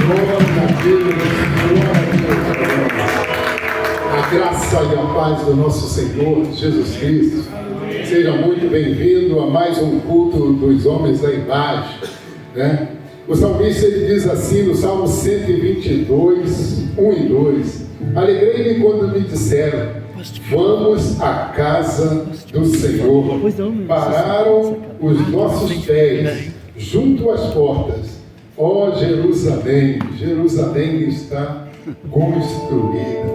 A graça e a paz do nosso Senhor Jesus Cristo. Seja muito bem-vindo a mais um culto dos homens da imagem, né? O salmista ele diz assim no Salmo 122, 1 e 2: Alegrei-me quando me disseram, vamos à casa do Senhor. Pararam os nossos pés junto às portas. Ó Jerusalém, Jerusalém está construída.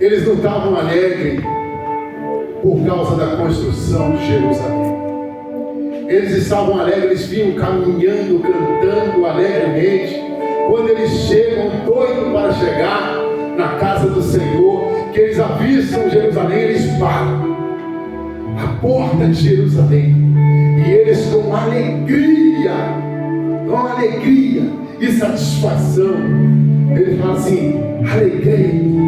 Eles não estavam alegres por causa da construção de Jerusalém. Eles estavam alegres, eles vinham caminhando, cantando alegremente. Quando eles chegam, doidos para chegar na casa do Senhor, que eles avistam Jerusalém, eles param a porta de Jerusalém. E eles com alegria e satisfação, eles falam assim: alegrei-me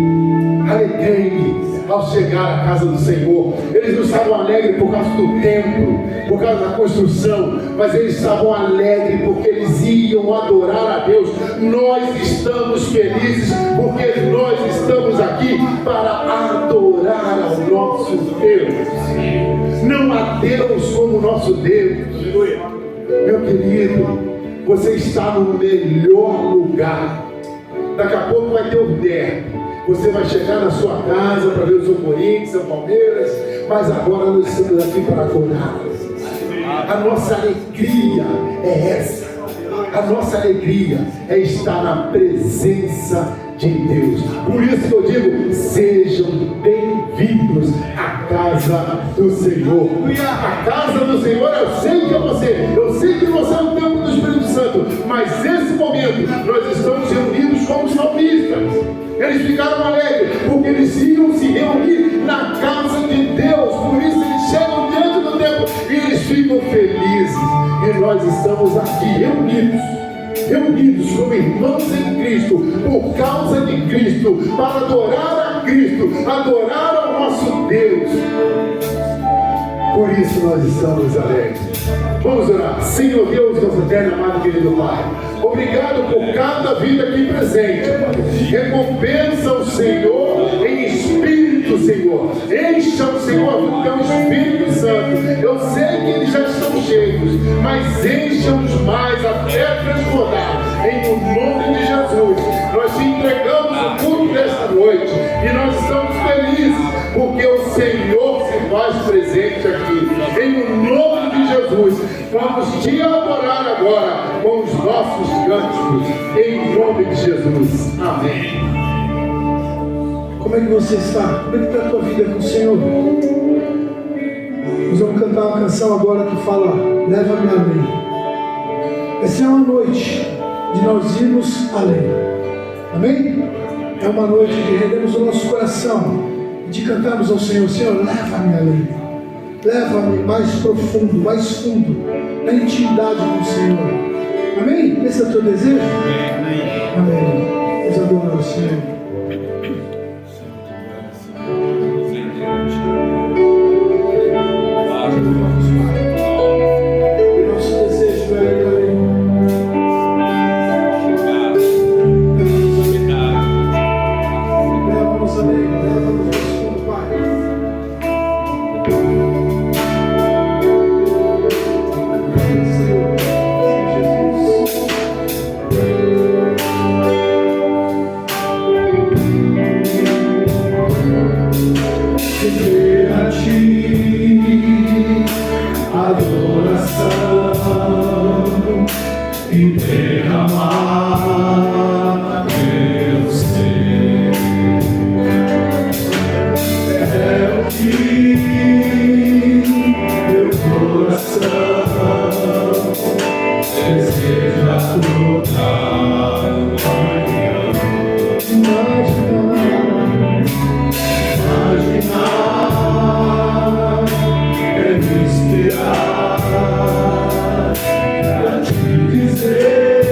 ao chegar à casa do Senhor. Eles não estavam alegres por causa do templo, por causa da construção, mas eles estavam alegres porque eles iam adorar a Deus. Nós estamos felizes porque nós estamos aqui para adorar ao nosso Deus. Não há Deus como nosso Deus. Meu querido, você está no melhor lugar. Daqui a pouco vai ter o derby. Você vai chegar na sua casa para ver o seu Corinthians, seu Palmeiras, mas agora nós estamos aqui para adorar. A nossa alegria é essa. A nossa alegria é estar na presença de Deus. Por isso que eu digo: sejam bem-vindos à casa do Senhor. A casa do Senhor, eu sei que é você. Eu sei que você é o templo do Espírito Santo. Mas nesse momento nós estamos reunidos como salmistas. Eles ficaram alegres porque eles iam se reunir na casa de Deus. Por isso eles chegam diante do templo e eles ficam felizes. E nós estamos aqui reunidos como irmãos em Cristo, por causa de Cristo, para adorar a Cristo, adorar ao nosso Deus. Por isso nós estamos alegres. Vamos orar. Senhor Deus, nosso eterno, amado, querido Pai, obrigado por cada vida aqui presente. Recompensa o Senhor em espírito, Senhor. Encha o Senhor do teu Espírito Santo. Eu sei que eles já estão cheios, mas encha-os mais até transbordar. Em o nome de Jesus, nós te entregamos o culto desta noite e nós estamos felizes porque o Senhor se faz presente aqui. Em o nome de Jesus, vamos te adorar agora com os nossos cânticos. Em nome de Jesus. Amém. Como é que você está? Como é que está a tua vida com o Senhor? Nós vamos cantar uma canção agora que fala: leva-me além. Essa é uma noite de nós irmos além. Amém? É uma noite de rendermos o nosso coração e de cantarmos ao Senhor: Senhor, leva-me além. Leva-me mais profundo, mais fundo, na intimidade com o Senhor. Amém? Esse é o teu desejo? Amém. Amém. Deus adora o Senhor. Dizer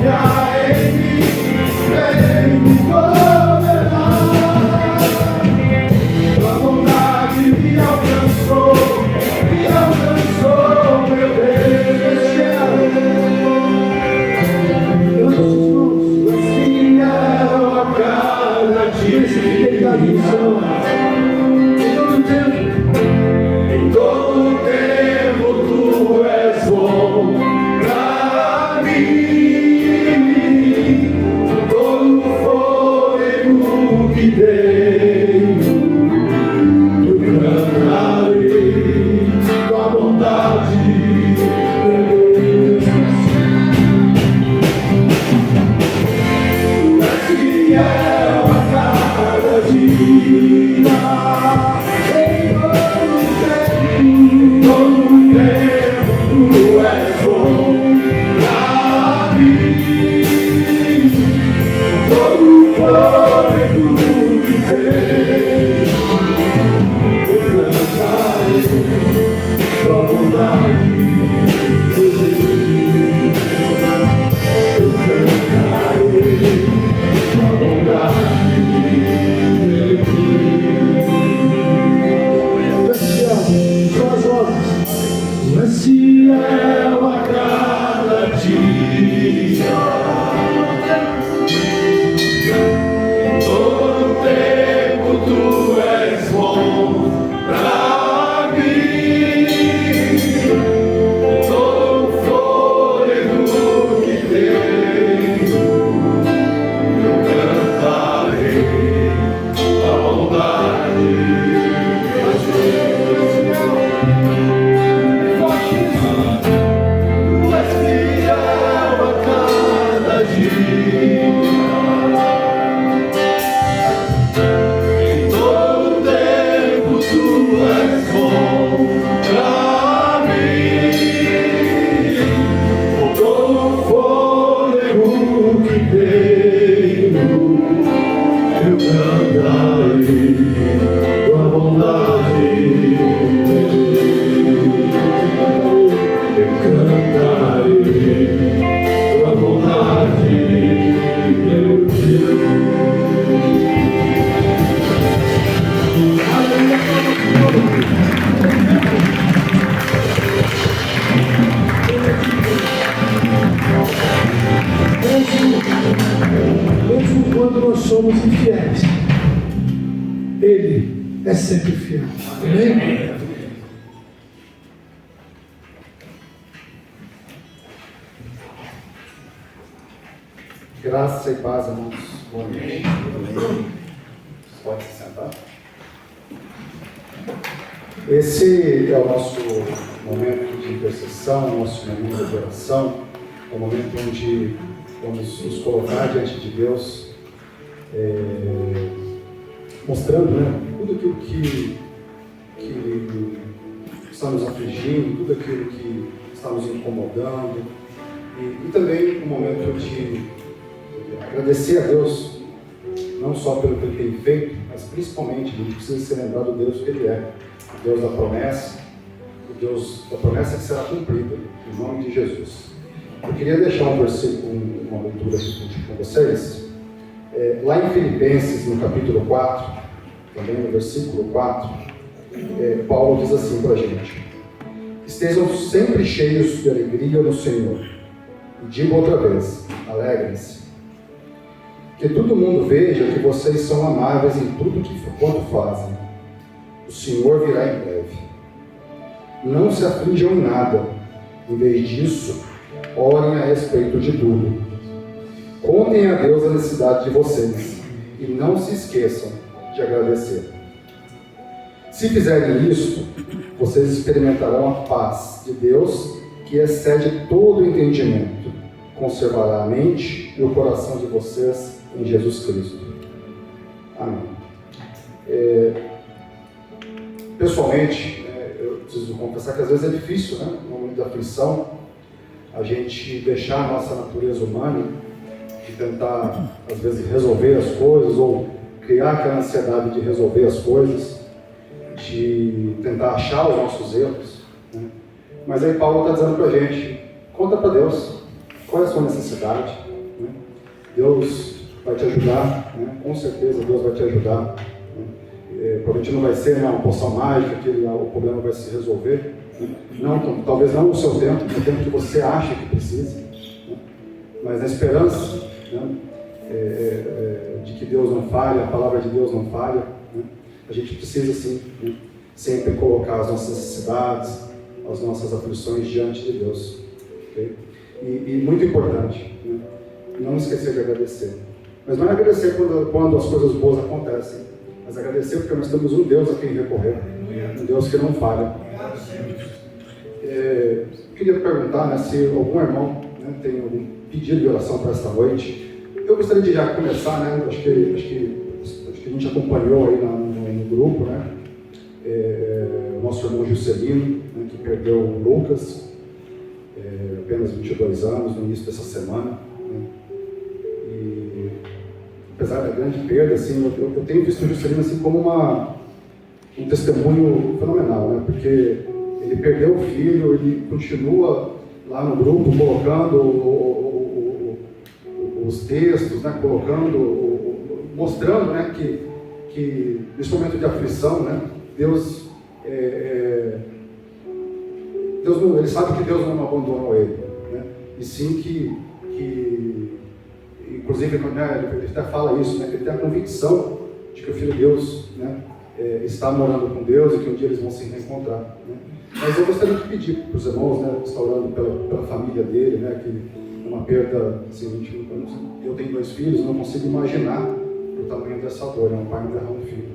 Yeah. que tenho, eu cantarei tua bondade. Eu cantarei tua bondade, meu Deus. Mesmo quando nós somos infiéis, Ele é sempre fiel. Amém? Graça e paz, irmãos. Boa noite. Pode se sentar. Esse é o nosso momento de intercessão, o nosso momento de oração, é o momento onde vamos nos colocar diante de Deus, mostrando, né, tudo aquilo que está nos afligindo, tudo aquilo que está nos incomodando, e também um momento de agradecer a Deus, não só pelo que Ele tem feito, mas principalmente a gente precisa ser lembrado do Deus que Ele é, o Deus da promessa, o Deus da promessa que será cumprida, em nome de Jesus. Eu queria deixar um versículo, uma leitura aqui com vocês, lá em Filipenses, no capítulo 4, também no versículo 4, Paulo diz assim para a gente: estejam sempre cheios de alegria no Senhor, e digo outra vez, alegrem-se. Que todo mundo veja que vocês são amáveis em tudo quanto fazem. O Senhor virá em breve. Não se aflijam em nada. Em vez disso, orem a respeito de tudo. Contem a Deus a necessidade de vocês e não se esqueçam de agradecer. Se fizerem isto, vocês experimentarão a paz de Deus que excede todo o entendimento. Conservará a mente e o coração de vocês em Jesus Cristo. Amém. Pessoalmente, eu preciso confessar que às vezes é difícil, né, no momento da aflição, a gente deixar a nossa natureza humana de tentar, às vezes, resolver as coisas ou criar aquela ansiedade de resolver as coisas, de tentar achar os nossos erros, né? Mas aí Paulo está dizendo para a gente: conta para Deus qual é a sua necessidade, né? Deus vai te ajudar, né? Com certeza Deus vai te ajudar, né? Provavelmente não vai ser uma poção mágica que o problema vai se resolver, né? Não, talvez não no seu tempo, no tempo que você acha que precisa, né? Mas na esperança, né, de que Deus não falha, a palavra de Deus não falha, né? A gente precisa sim, né, sempre colocar as nossas necessidades, as nossas aflições diante de Deus, okay? E muito importante, né, não esquecer de agradecer. Mas não é agradecer quando as coisas boas acontecem, mas agradecer porque nós temos um Deus a quem recorrer, um Deus que não falha. Eu queria perguntar, né, se algum irmão, né, tem algum pedido de oração para esta noite. Eu gostaria de já começar, né, acho que a gente acompanhou aí no grupo, né, o nosso irmão Juscelino, né, que perdeu o Lucas, apenas 22 anos, no início dessa semana, né? E apesar da grande perda, assim, eu tenho visto o Juscelino assim, como um testemunho fenomenal, né? Porque ele perdeu o filho, ele continua lá no grupo colocando os textos, né? Mostrando, né, que nesse momento de aflição, né, Deus não, ele sabe que Deus não abandonou ele, né? E sim que inclusive, né, ele até fala isso, né, que ele tem a convicção de que o Filho de Deus, né, está morando com Deus e que um dia eles vão se reencontrar, né? Mas eu gostaria de pedir para os irmãos, né, que estão orando pela família dele, né, que é uma perda, assim, eu tenho 2 filhos, não consigo imaginar o tamanho dessa dor, né, um pai enterrar um filho.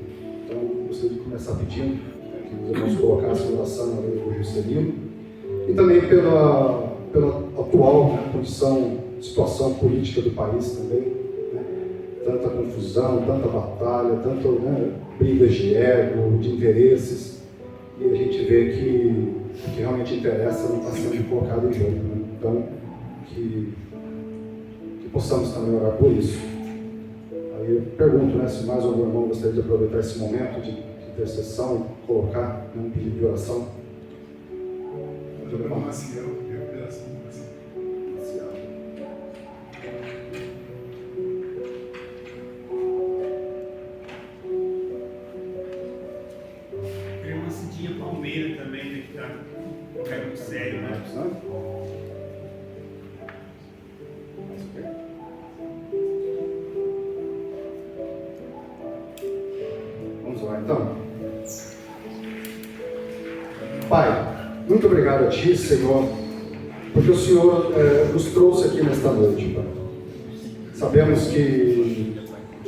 Então, eu gostaria de começar pedindo, né, que os irmãos colocassem em oração do Juscelino, e também pela atual, né, situação política do país também, né? Tanta confusão, tanta batalha, né, brigas de ego, de interesses, e a gente vê que o que realmente interessa não está sendo colocado em jogo, né? Então, que possamos também orar por isso. Aí eu pergunto, né, se mais algum irmão gostaria de aproveitar esse momento de intercessão e colocar um pedido de oração. Tem uma Cidinha Palmeira também, né, que está um cara muito sério, né? Vamos lá, então. Pai, muito obrigado a Ti, Senhor, porque o Senhor nos trouxe aqui nesta noite, Pai. Sabemos que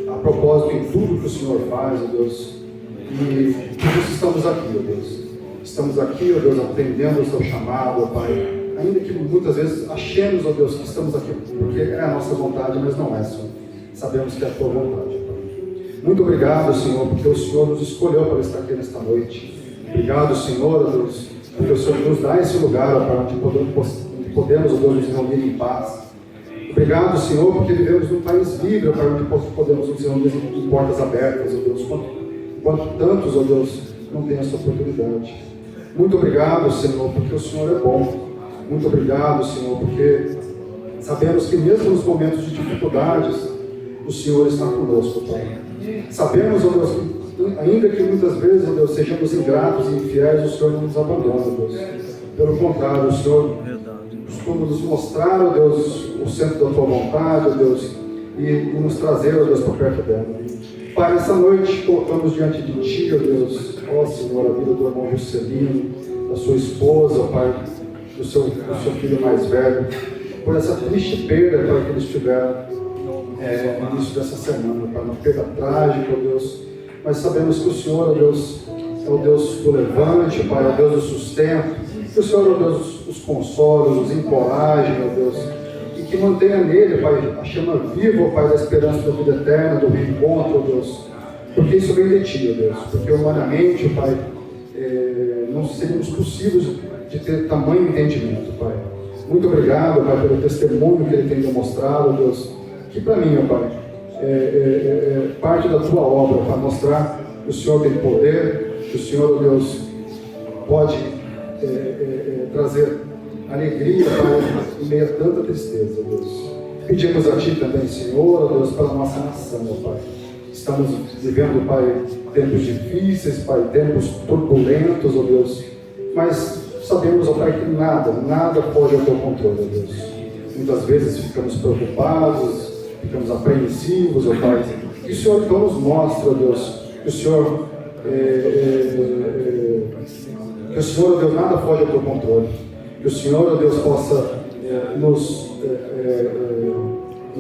há propósito em tudo que o Senhor faz, ó Deus, e por isso estamos aqui, ó Deus. Estamos aqui, ó Deus, atendendo o Seu chamado, ó Pai. Ainda que muitas vezes achemos, ó Deus, que estamos aqui porque é a nossa vontade, mas não é, Senhor. Sabemos que é a Tua vontade, Pai. Muito obrigado, Senhor, porque o Senhor nos escolheu para estar aqui nesta noite. Obrigado, Senhor, ó Deus, porque o Senhor nos dá esse lugar, ó, para onde podemos, ó Deus, nos reunir em paz. Obrigado, Senhor, porque vivemos num país livre, para onde podemos nos reunir em portas abertas, ó Deus, enquanto tantos, ó Deus, não têm essa oportunidade. Muito obrigado, Senhor, porque o Senhor é bom. Muito obrigado, Senhor, porque sabemos que mesmo nos momentos de dificuldades, o Senhor está conosco, Pai. Sabemos, ó Deus, que ainda que muitas vezes, ó Deus, sejamos ingratos e infiéis, o Senhor não nos abandona, ó Deus. Pelo contrário, o Senhor costuma nos mostrar, ó Deus, o centro da Tua vontade, ó Deus, e nos trazer, ó Deus, para perto dela. Pai, nessa noite colocamos diante de Ti, ó Deus, ó Senhor, a vida do irmão Juscelino, da sua esposa, ó Pai, do seu filho mais velho, por essa triste perda, Pai, que eles tiveram no início dessa semana, Pai, uma perda trágica, ó Deus, mas sabemos que o Senhor, ó Deus, é o Deus do levante, Pai, é o Deus do sustento, que o Senhor, ó Deus, os console, os encoraje, ó Deus, e que mantenha nele, Pai, a chama viva, ó Pai, da esperança da vida eterna, do reencontro, ó Deus, porque isso vem de Ti, ó Deus, porque humanamente, Pai, não seríamos possíveis de ter tamanho entendimento, Pai. Muito obrigado, Pai, pelo testemunho que ele tem demonstrado, Deus, que para mim, ó Pai, é parte da Tua obra, para mostrar que o Senhor tem poder, que o Senhor, ó Deus, pode trazer alegria, Pai, em meio a tanta tristeza, ó Deus. Pedimos a Ti também, Senhor, ó Deus, pela nossa nação, ó Pai. Estamos vivendo, Pai, tempos difíceis, Pai, tempos turbulentos, ó Deus, mas sabemos, ó Pai, que nada foge ao Teu controle, ó Deus. Muitas vezes ficamos preocupados, ficamos apreensivos, ó Pai, e o Senhor então nos mostra, ó Deus, que o Senhor, ó Deus, nada foge ao Teu controle, que o Senhor, ó Deus, possa nos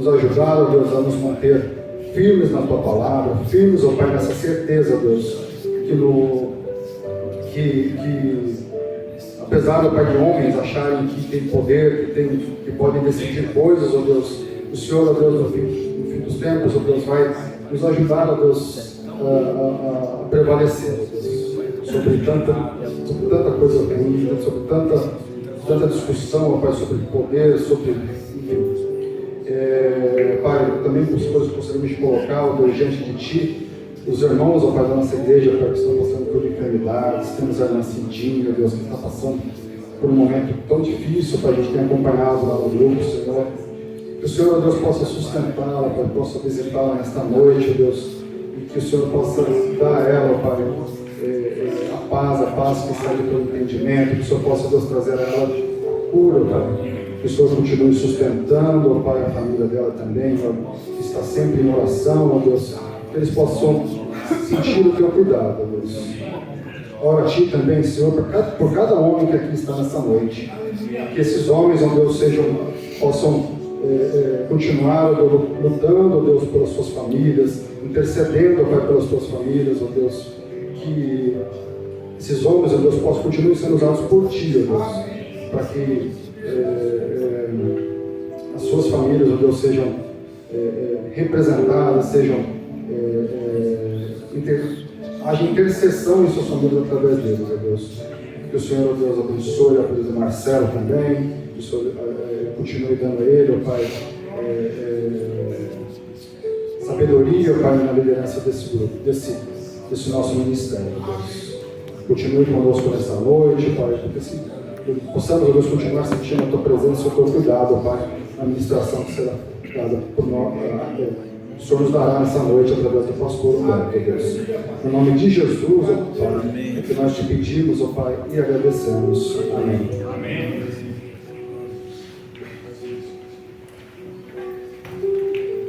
ajudar, ó Deus, a nos manter firmes na Tua palavra, firmes, ó Pai, nessa certeza, ó Deus, que apesar, ó Pai, de homens acharem que tem poder, que podem decidir coisas, ó Deus, o Senhor, ó Deus, no fim dos tempos, ó Deus, vai nos ajudar, ó Deus, a prevalecer, ó Deus, sobre tanta coisa ruim, sobre tanta discussão, ó Pai, sobre poder, sobre, enfim. Pai, também por coisas que gostaríamos de colocar, ó Deus, diante de Ti, os irmãos, ó Pai, da nossa igreja, Pai, que estão passando por enfermidades, temos a irmã Cidinha, Deus, que está passando por um momento tão difícil, Pai, a gente tem acompanhado lá no grupo, Senhor. Que o Senhor, ó Deus, possa sustentá-la, Pai, possa visitá-la nesta noite, ó Deus, e que o Senhor possa dar a ela, Pai, a paz que sai pelo entendimento, que o Senhor possa, Deus, trazer a ela cura, Pai. Que o Senhor continue sustentando, ó Pai, a família dela também, ó, que está sempre em oração, ó Deus, que eles possam sentir o Teu cuidado, ó Deus. Ora a Ti também, Senhor, por cada homem que aqui está nessa noite, que esses homens, ó Deus, possam continuar, ó Deus, lutando, ó Deus, pelas suas famílias, intercedendo, ó Pai, pelas suas famílias, ó Deus, que esses homens, ó Deus, possam continuar sendo usados por Ti, ó Deus, para que as suas famílias, ó Deus, sejam representadas, haja intercessão em suas famílias através deles, ó Deus. Que o Senhor, ó Deus, abençoe a vida do Marcelo também, que o Senhor continue dando a ele, ó Pai, sabedoria, Pai, na liderança desse grupo, desse nosso ministério, Deus. Continue conosco nesta noite, Pai, porque possamos, Deus, continuar sentindo a Tua presença e o Teu cuidado, Pai, na administração que será dada por nós. O Senhor nos dará nessa noite através do pastor Humberto, Deus. No nome de Jesus, ó Pai, que nós te pedimos, ó Pai, e agradecemos. Amém. Amém.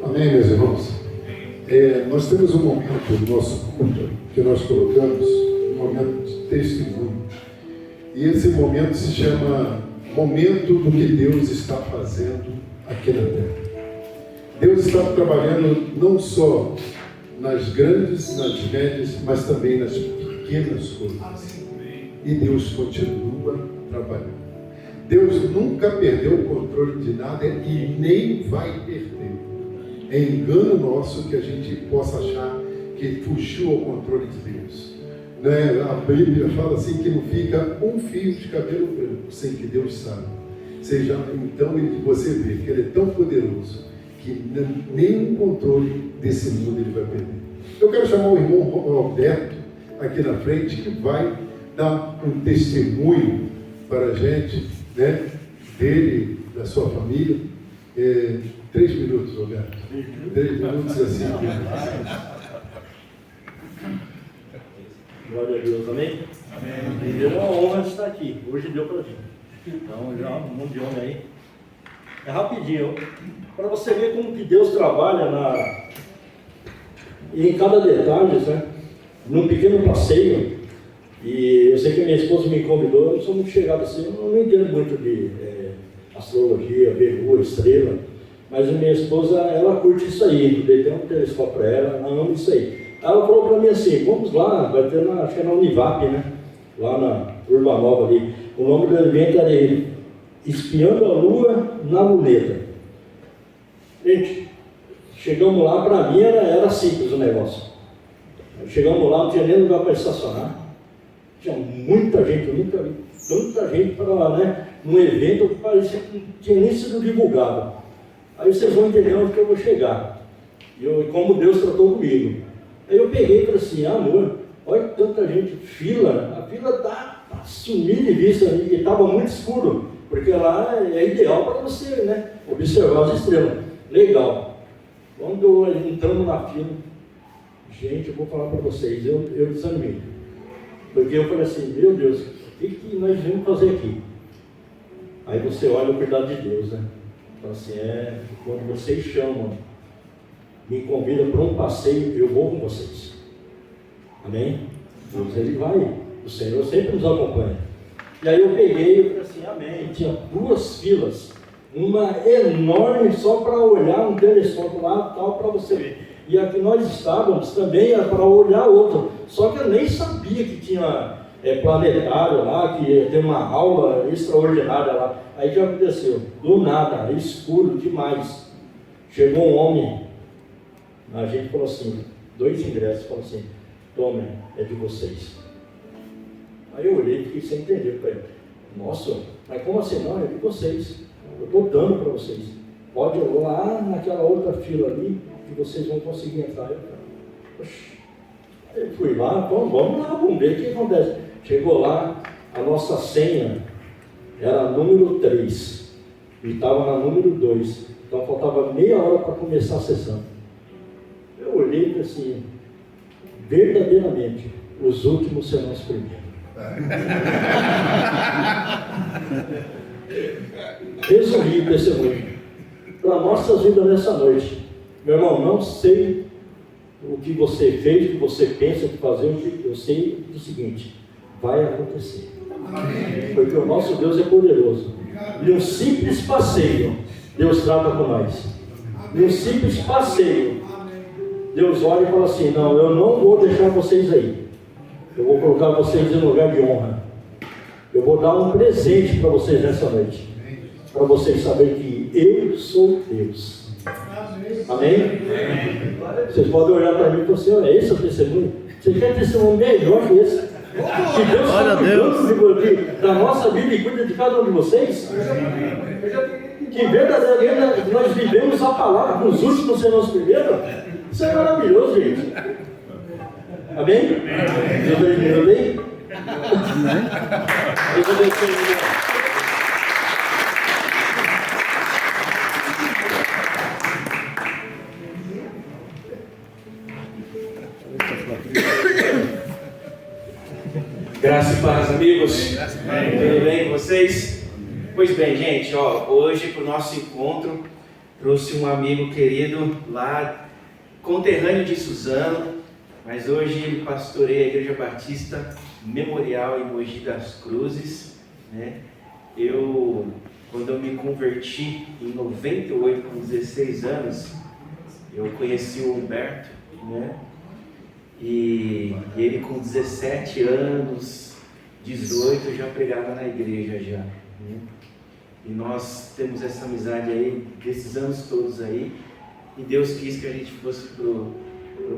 Amém, meus irmãos. Nós temos um momento do nosso culto que nós colocamos, um momento de testemunho. E esse momento se chama Momento do que Deus está fazendo aqui na terra. Deus está trabalhando não só nas grandes, nas médias, mas também nas pequenas coisas. E Deus continua trabalhando. Deus nunca perdeu o controle de nada e nem vai perder. É engano nosso que a gente possa achar que fugiu ao controle de Deus. Né? A Bíblia fala assim que não fica um fio de cabelo branco sem que Deus saiba. Seja, então você vê que Ele é tão poderoso que nenhum controle desse mundo Ele vai perder. Eu quero chamar o irmão Roberto aqui na frente, que vai dar um testemunho para a gente, né, dele, da sua família. 3 minutos, Roberto. 3 minutos assim. Glória a Deus, amém? Amém. Primeiro é uma honra estar aqui. Hoje deu para vir. Então, já um monte de homem aí. É rapidinho, para você ver como que Deus trabalha em cada detalhe, né? Num pequeno passeio. E eu sei que a minha esposa me convidou, eu não sou muito chegado assim, eu não entendo muito de astrologia, ver lua, estrela, mas a minha esposa, ela curte isso aí, eu dei um telescópio para ela, ela ama isso aí. Ela falou para mim assim, vamos lá, vai ter acho que é na Univap, né? Lá na Urbanova ali. O nome do evento era Espiando a Lua na Luneta. Gente, chegamos lá, para mim era simples o negócio. Chegamos lá, não tinha nem lugar para estacionar. Tinha muita gente, eu nunca vi tanta gente para lá, né? Num evento que parecia que não tinha nem sido divulgado. Aí vocês vão entender onde que eu vou chegar. E como Deus tratou comigo. Aí eu peguei e falei assim, amor, olha tanta gente, a fila está sumindo de vista, e estava muito escuro, porque lá é ideal para você, né, observar as estrelas. Legal. Quando entramos na fila, gente, eu vou falar para vocês, eu desanimei. Porque eu falei assim, meu Deus, o que nós vamos fazer aqui? Aí você olha o cuidado de Deus, né? Então assim, quando vocês chamam, me convidam para um passeio, eu vou com vocês. Amém? Deus, Ele vai. O Senhor sempre nos acompanha. E aí eu peguei e falei assim, amém. Tinha 2 filas. Uma enorme só para olhar um telescópio lá, tal, para você ver. E a que nós estávamos também era para olhar outra. Só que eu nem sabia que tinha planetário lá, que ia ter uma aula extraordinária lá. Aí o que aconteceu? Do nada, escuro demais. Chegou um homem, a gente falou assim, 2 ingressos, falou assim, toma, é de vocês. Aí eu olhei e fiquei sem entender para ele. Nossa, mas como assim? Não, é de vocês. Eu estou dando para vocês. Pode ir lá naquela outra fila ali, que vocês vão conseguir entrar. Eu fui lá, vamos lá, vamos ver o que acontece. Chegou lá, a nossa senha era número 3 e estava na número 2. Então faltava meia hora para começar a sessão. Eu olhei e falei assim, verdadeiramente, os últimos serão os primeiros. Resumi o testemunho para nossas vidas nessa noite. Meu irmão, não sei o que você fez, o que você pensa de fazer, eu sei do seguinte, vai acontecer. Porque o nosso Deus é poderoso. E um simples passeio, Deus trata com nós. E um simples passeio, Deus olha e fala assim, não, eu não vou deixar vocês aí. Eu vou colocar vocês em lugar de honra. Eu vou dar um presente para vocês nessa noite. Para vocês saberem que eu sou Deus. Amém? Vocês podem olhar para mim e falar assim, olha, esse é o testemunho. Você quer testemunho melhor que esse? Que Deus está cuidando da nossa vida e cuida de cada um de vocês? Eu já que verdadeiramente nós vivemos a palavra nos últimos sermos primeiros. Isso é maravilhoso, gente. Amém? Deus abençoe. Amém? Deus abençoe. Graça e paz, amigos. Tudo bem com vocês? Pois bem, gente, hoje para o nosso encontro trouxe um amigo querido lá, conterrâneo de Suzano, mas hoje ele pastoreia a Igreja Batista Memorial em Mogi das Cruzes, né? Quando eu me converti em 98, com 16 anos, eu conheci o Humberto, né? E ele com 17 anos, 18, já pregava na igreja já, né? E nós temos essa amizade aí, desses anos todos aí, e Deus quis que a gente fosse pro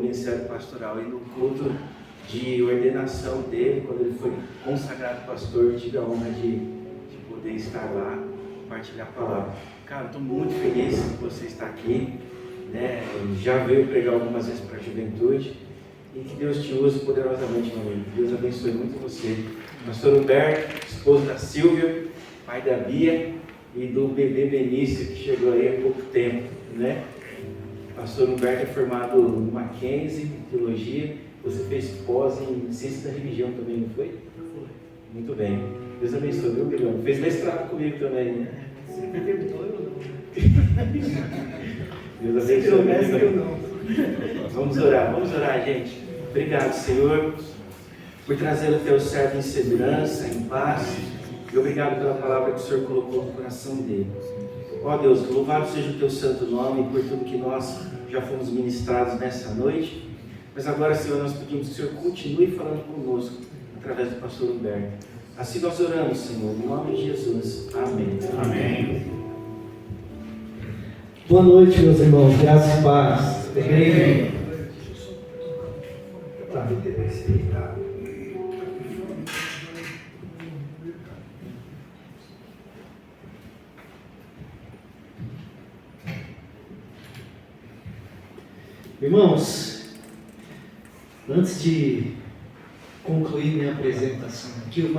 Ministério Pastoral. E no culto de ordenação dele, quando ele foi consagrado pastor, eu tive a honra de poder estar lá, compartilhar a palavra. Cara, estou muito feliz que você está aqui, né? Já veio pregar algumas vezes para a juventude. E que Deus te use poderosamente, meu amigo. Deus abençoe muito você. Pastor Humberto, esposo da Silvia, pai da Bia e do bebê Benício, que chegou aí há pouco tempo, né? Pastor Humberto é formado no Mackenzie, em teologia. Você fez pós em ciência da religião também, não foi? Foi. Muito bem. Deus abençoe, viu, Guilherme? Fez mestrado comigo também, né? Você perguntou, eu não. Deus abençoe. Eu não. Vamos orar, gente. Obrigado, Senhor, por trazer o teu servo em segurança, em paz, e obrigado pela palavra que o Senhor colocou no coração dele. Ó Deus, louvado seja o teu santo nome por tudo que nós já fomos ministrados nessa noite, mas agora, Senhor, nós pedimos que o Senhor continue falando conosco através do pastor Humberto. Assim nós oramos, Senhor, em nome de Jesus. Amém. Amém. Boa noite, meus irmãos, graças e paz. Amém. Irmãos, antes de concluir minha apresentação aqui, o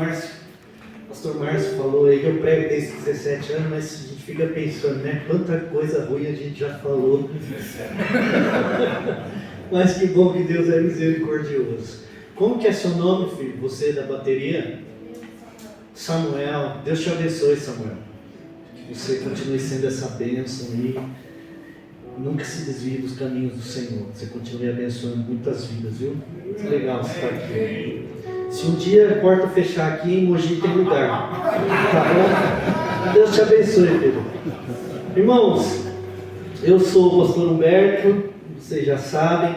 pastor Márcio falou aí que eu prego desde 17 anos, mas a gente fica pensando, né? Quanta coisa ruim a gente já falou. Mas que bom que Deus é misericordioso. Como que é seu nome, filho? Você da bateria? Samuel. Deus te abençoe, Samuel. Que você continue sendo essa bênção aí. Nunca se desvie dos caminhos do Senhor. Você continue abençoando muitas vidas, viu? Muito legal você estar aqui. Se um dia a porta fechar aqui, em Mogi tem lugar. Tá bom? Deus te abençoe, filho. Irmãos, eu sou o pastor Humberto, vocês já sabem.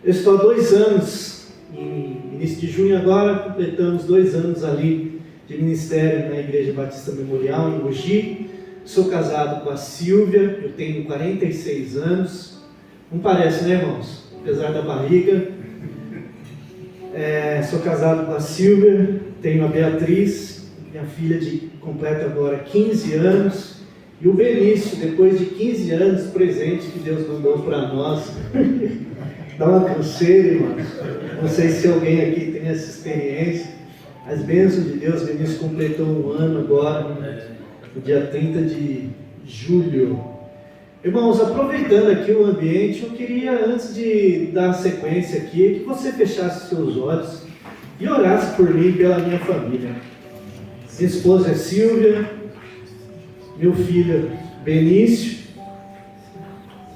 Eu estou há 2 anos, em início de junho agora, completamos 2 anos ali de ministério na Igreja Batista Memorial, em Mogi. Sou casado com a Silvia, eu tenho 46 anos. Não parece, né, irmãos? Apesar da barriga. Sou casado com a Silvia, tenho a Beatriz, minha filha completa agora 15 anos. E o Benício, depois de 15 anos, presente que Deus mandou para nós. Dá uma canseira, irmãos. Não sei se alguém aqui tem essa experiência. As bênçãos de Deus, o Benício completou 1 ano agora, no dia 30 de julho. Irmãos, aproveitando aqui o ambiente, eu queria, antes de dar sequência aqui, que você fechasse seus olhos e orasse por mim e pela minha família. Minha esposa é Silvia, meu filho Benício,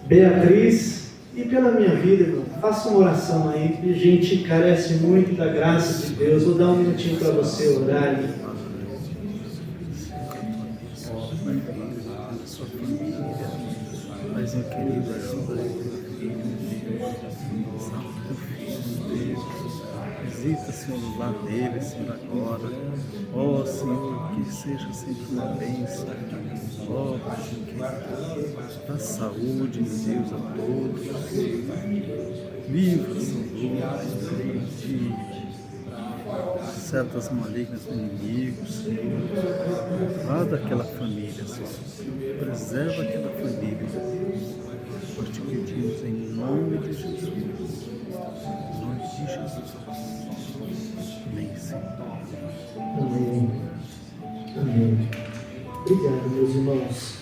Beatriz, e pela minha vida, irmão. Faça uma oração aí, que a gente carece muito da graça de Deus. Vou dar um minutinho para você orar aí. Paizinho querido, visita, Senhor, o lar dele, Senhor, agora. Ó, Senhor, que seja sempre uma bênção. Ó, Paizinho querido, dá saúde, meu Deus, a todos. Livra, Senhor, de setas malignas do inimigo, Senhor. Guarda aquela família, Senhor. Preserva aquela família. Nós te pedimos em nome de Jesus. Em nome de Jesus. Amém, Senhor. Amém. Amém. Obrigado, meus irmãos.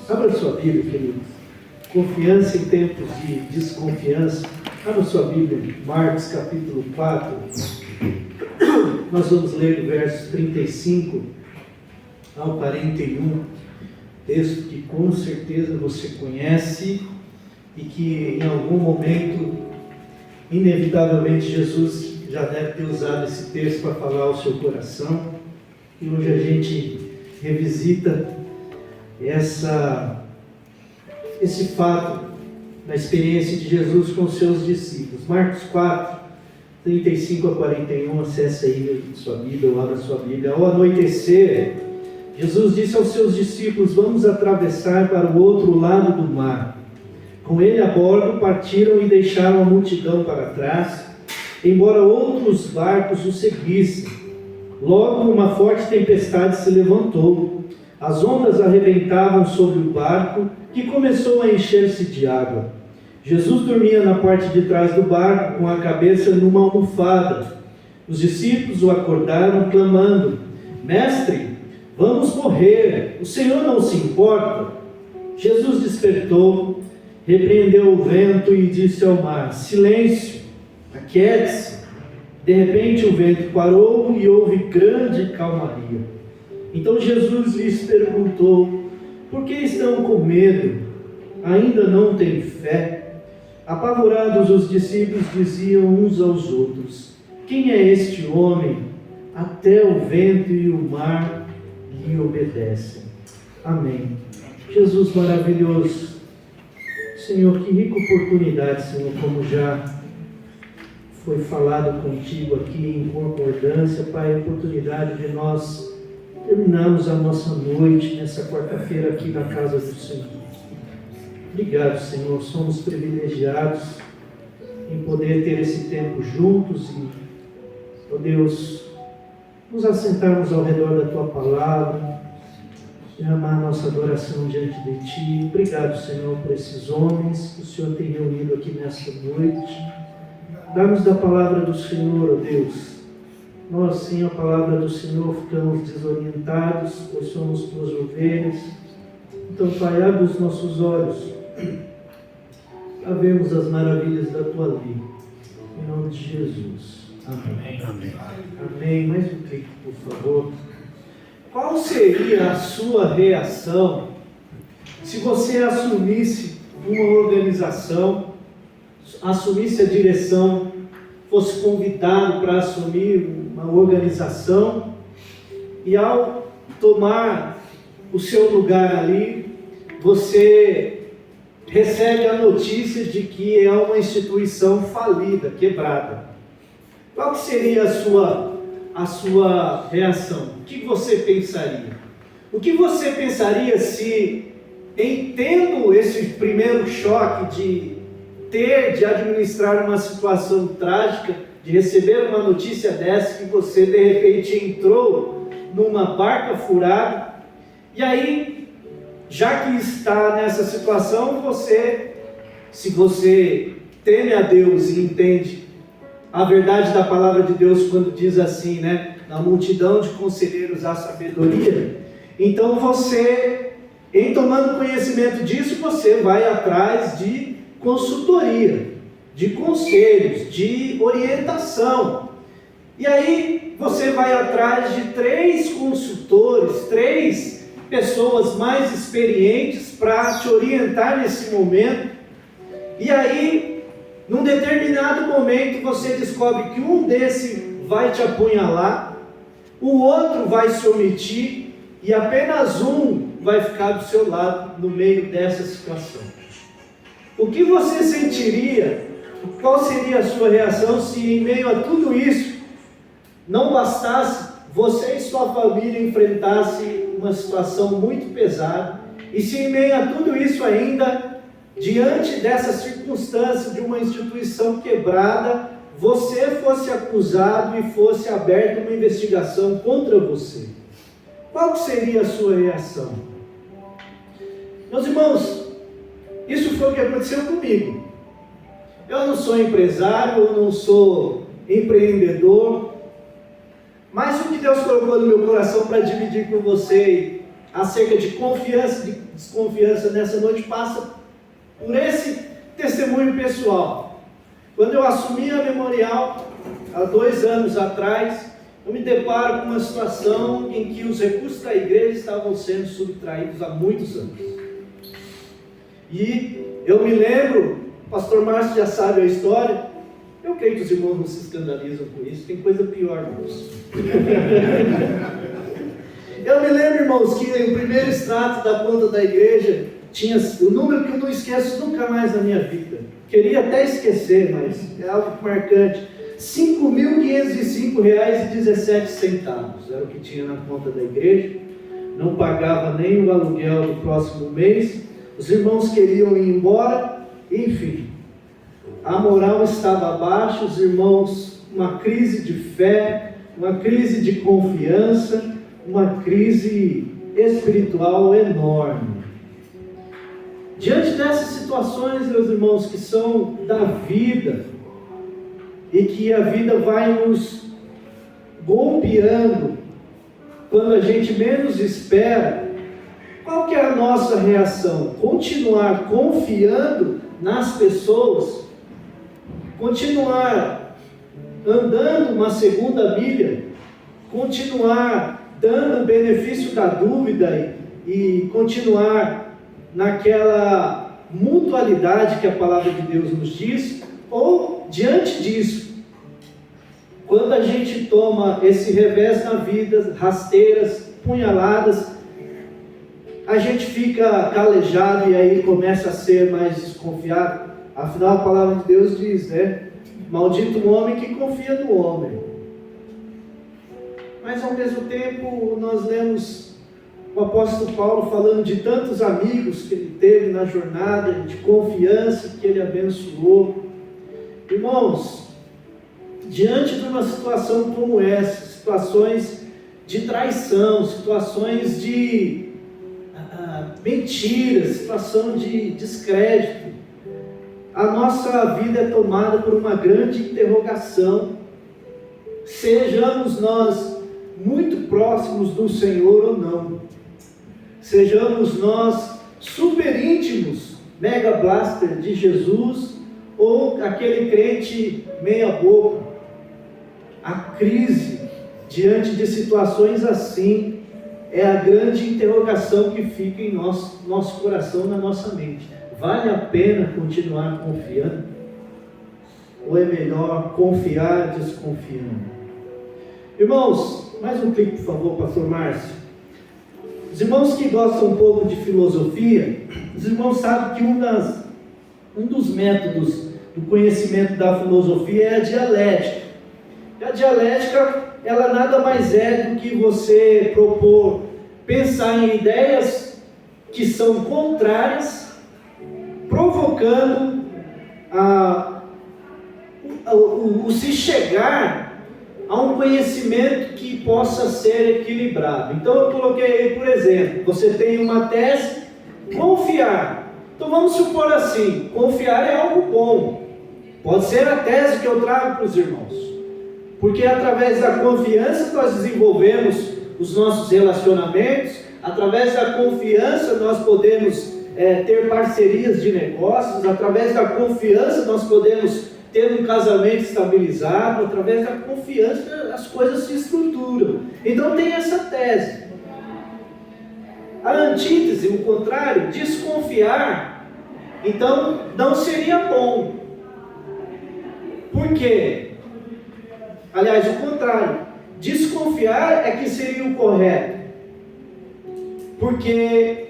Abra sua Bíblia, queridos. Confiança em tempos de desconfiança. Abra sua Bíblia, Marcos capítulo 4. Nós vamos ler do verso 35 ao 41. Texto que com certeza você conhece e que em algum momento, inevitavelmente, Jesus já deve ter usado esse texto para falar ao seu coração. E hoje a gente revisita esse fato da experiência de Jesus com os seus discípulos. Marcos 4, 35 a 41, acesse aí sua Bíblia ou abra sua Bíblia. Ao anoitecer, Jesus disse aos seus discípulos: vamos atravessar para o outro lado do mar. Com ele a bordo, partiram e deixaram a multidão para trás, embora outros barcos o seguissem. Logo uma forte tempestade se levantou. As ondas arrebentavam sobre o barco, que começou a encher-se de água. Jesus dormia na parte de trás do barco, com a cabeça numa almofada. Os discípulos o acordaram, clamando: Mestre, vamos morrer, o Senhor não se importa? Jesus despertou, repreendeu o vento e disse ao mar: silêncio, aquiete-se. De repente o vento parou e houve grande calmaria. Então Jesus lhes perguntou: por que estão com medo? Ainda não têm fé? Apavorados, os discípulos diziam uns aos outros: quem é este homem? Até o vento e o mar lhe obedecem. Amém. Jesus maravilhoso, Senhor, que rica oportunidade, Senhor, como já foi falado contigo aqui em concordância, Pai, a oportunidade de nós terminarmos a nossa noite nessa quarta-feira aqui na casa do Senhor. Obrigado, Senhor, somos privilegiados em poder ter esse tempo juntos e, ó Deus, nos assentarmos ao redor da Tua Palavra, derramar nossa adoração diante de Ti. Obrigado, Senhor, por esses homens que o Senhor tem reunido aqui nesta noite. Dá-nos da palavra do Senhor, ó Deus. Nós, sem a palavra do Senhor, ficamos desorientados, pois somos Tuas ovelhas. Então, Pai, abre os nossos olhos a vermos as maravilhas da Tua lei. Em nome de Jesus. Amém. Amém. Amém. Mais um clique, por favor. Qual seria a sua reação se você assumisse uma organização, assumisse a direção, fosse convidado para assumir uma organização e ao tomar o seu lugar ali, você recebe a notícia de que é uma instituição falida, quebrada? Qual que seria a sua reação? O que você pensaria? O que você pensaria se, em tendo esse primeiro choque de administrar uma situação trágica, de receber uma notícia dessa, que você de repente entrou numa barca furada, e aí, já que está nessa situação, se você teme a Deus e entende a verdade da palavra de Deus quando diz assim, né? Na multidão de conselheiros há sabedoria. Então você, em tomando conhecimento disso, você vai atrás de consultoria, de conselhos, de orientação. E aí você vai atrás de 3 consultores, 3 pessoas mais experientes para te orientar nesse momento. E aí, num determinado momento, você descobre que um desses vai te apunhalar, o outro vai se omitir e apenas um vai ficar do seu lado no meio dessa situação. O que você sentiria? Qual seria a sua reação se em meio a tudo isso não bastasse você e sua família enfrentassem uma situação muito pesada, e se em meio a tudo isso ainda, diante dessa circunstância de uma instituição quebrada, você fosse acusado e fosse aberta uma investigação contra você, qual seria a sua reação? Meus irmãos, isso foi o que aconteceu comigo. Eu não sou empresário, eu não sou empreendedor, mas o que Deus colocou no meu coração para dividir com você acerca de confiança e de desconfiança nessa noite passa por esse testemunho pessoal. Quando eu assumi a Memorial, há 2 anos atrás, eu me deparo com uma situação em que os recursos da igreja estavam sendo subtraídos há muitos anos. E eu me lembro, o pastor Márcio já sabe a história, eu creio que os irmãos não se escandalizam com isso, tem coisa pior do que isso. Eu me lembro, irmãos, que o primeiro extrato da conta da igreja tinha o número que eu não esqueço nunca mais na minha vida. Queria até esquecer, mas é algo marcante. R$ 5.505,17 era o que tinha na conta da igreja. Não pagava nem o aluguel do próximo mês. Os irmãos queriam ir embora. Enfim, a moral estava baixa. Os irmãos, uma crise de fé, uma crise de confiança, uma crise espiritual enorme. Diante dessas situações, meus irmãos, que são da vida, e que a vida vai nos golpeando, quando a gente menos espera, qual que é a nossa reação? Continuar confiando nas pessoas? Continuar andando uma segunda milha? Continuar dando o benefício da dúvida e continuar naquela mutualidade que a palavra de Deus nos diz? Ou, diante disso, quando a gente toma esse revés na vida, rasteiras, punhaladas, a gente fica calejado e aí começa a ser mais desconfiado? Afinal, a palavra de Deus diz, né? Maldito o homem que confia no homem. Mas ao mesmo tempo, nós lemos o apóstolo Paulo falando de tantos amigos que ele teve na jornada, de confiança que ele abençoou. Irmãos, diante de uma situação como essa, situações de traição, situações de mentiras, situação de descrédito, a nossa vida é tomada por uma grande interrogação. Sejamos nós muito próximos do Senhor ou não, sejamos nós super íntimos, mega blaster de Jesus, ou aquele crente meia boca. A crise diante de situações assim é a grande interrogação que fica em nosso coração, na nossa mente. Vale a pena continuar confiando? Ou é melhor confiar desconfiando? Irmãos, mais um clique, por favor, pastor Márcio. Os irmãos que gostam um pouco de filosofia, os irmãos sabem que um dos métodos do conhecimento da filosofia é a dialética. E a dialética, ela nada mais é do que você propor, pensar em ideias que são contrárias, provocando o se chegar a um conhecimento que possa ser equilibrado. Então eu coloquei aí, por exemplo, você tem uma tese, confiar. Então vamos supor assim, confiar é algo bom. Pode ser a tese que eu trago para os irmãos. Porque através da confiança nós desenvolvemos os nossos relacionamentos, através da confiança nós podemos ter parcerias de negócios, através da confiança nós podemos ter um casamento estabilizado, através da confiança as coisas se estruturam. Então tem essa tese. A antítese, o contrário, desconfiar, então não seria bom. Por quê? Aliás, o contrário, desconfiar é que seria o correto. Porque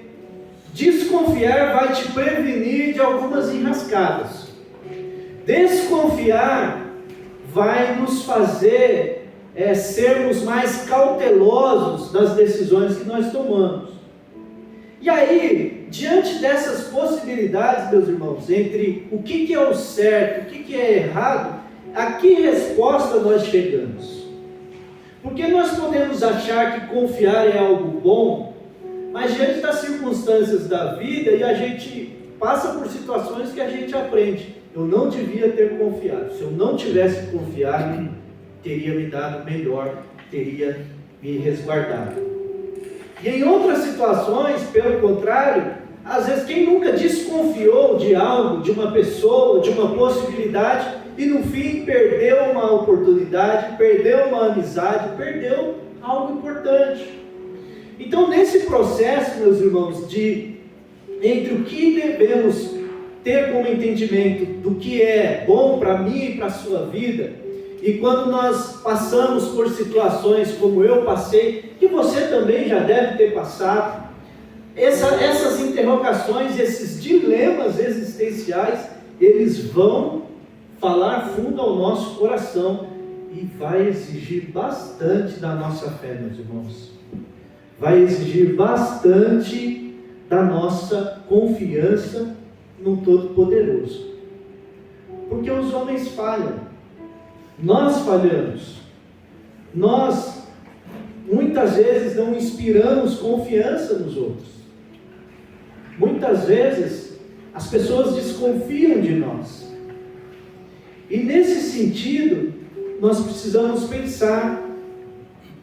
desconfiar vai te prevenir de algumas enrascadas. Desconfiar vai nos fazer sermos mais cautelosos nas decisões que nós tomamos. E aí, diante dessas possibilidades, meus irmãos, entre o que é o certo e o que é errado, a que resposta nós chegamos. Porque nós podemos achar que confiar é algo bom, mas diante das circunstâncias da vida, e a gente passa por situações que a gente aprende. Eu não devia ter confiado. Se eu não tivesse confiado, teria me dado melhor, teria me resguardado. E em outras situações, pelo contrário, às vezes quem nunca desconfiou de algo, de uma pessoa, de uma possibilidade, e no fim perdeu uma oportunidade, perdeu uma amizade, perdeu algo importante. Então, nesse processo, meus irmãos, entre o que devemos ter como entendimento do que é bom para mim e para a sua vida, e quando nós passamos por situações como eu passei, que você também já deve ter passado, essas interrogações, esses dilemas existenciais, eles vão falar fundo ao nosso coração e vai exigir bastante da nossa fé, meus irmãos. Vai exigir bastante da nossa confiança no Todo-Poderoso. Porque os homens falham. Nós falhamos. Nós, muitas vezes, não inspiramos confiança nos outros. Muitas vezes, as pessoas desconfiam de nós. E nesse sentido, nós precisamos pensar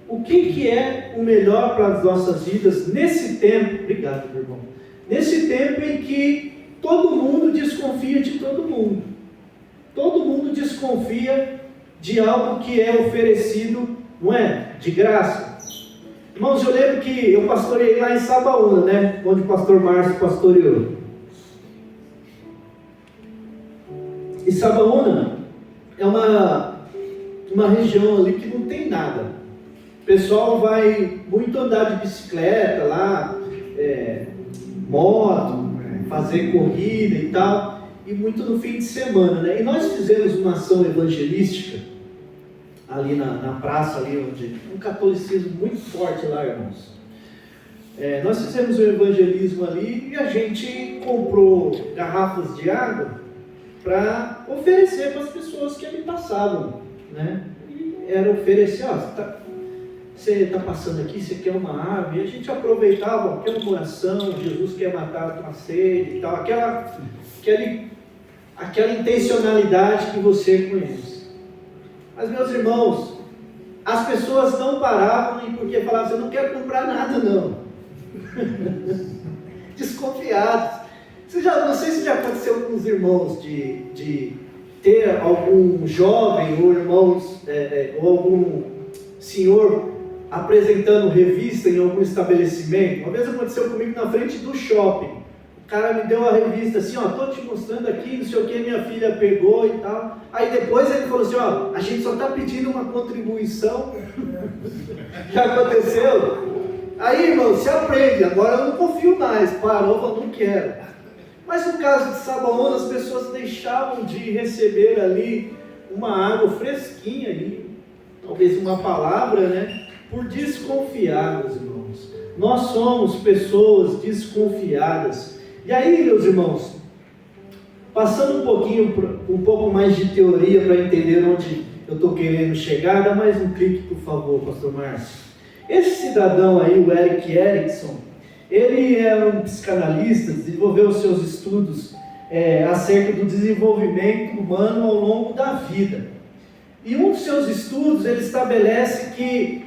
o que é o melhor para as nossas vidas nesse tempo. Obrigado, meu irmão. Nesse tempo em que todo mundo desconfia de todo mundo. Todo mundo desconfia de algo que é oferecido, não é? De graça. Irmãos, eu lembro que eu pastoreei lá em Sabaúna, né? Onde o pastor Márcio pastoreou. E Sabaúna é uma região ali que não tem nada. O pessoal vai muito andar de bicicleta lá, moto, fazer corrida e tal, e muito no fim de semana, né? E nós fizemos uma ação evangelística ali na praça, ali onde um catolicismo muito forte lá, irmãos. Nós fizemos um evangelismo ali e a gente comprou garrafas de água para oferecer para as pessoas que ali passavam, né? E era oferecer, você está passando aqui, você quer uma água, e a gente aproveitava aquela oração, Jesus quer matar a tua sede e tal, aquela intencionalidade que você conhece. Mas, meus irmãos, as pessoas não paravam porque falavam, eu não quero comprar nada não. Desconfiados. Não sei se já aconteceu com os irmãos de ter algum jovem ou irmãos, ou algum senhor apresentando revista em algum estabelecimento. Uma vez aconteceu comigo na frente do shopping. O cara me deu a revista assim, estou te mostrando aqui, não sei o que, minha filha pegou e tal. Aí depois ele falou assim, a gente só está pedindo uma contribuição. Já aconteceu? Aí, irmão, se aprende, agora eu não confio mais, parou, não quero. Mas no caso de Sabaúna, as pessoas deixavam de receber ali uma água fresquinha ali, talvez uma palavra, né? Por desconfiar, meus irmãos. Nós somos pessoas desconfiadas. E aí, meus irmãos, passando um pouco mais de teoria para entender onde eu estou querendo chegar, dá mais um clique, por favor, pastor Márcio. Esse cidadão aí, o Erik Erikson, ele é um psicanalista, desenvolveu seus estudos acerca do desenvolvimento humano ao longo da vida. E um dos seus estudos, ele estabelece que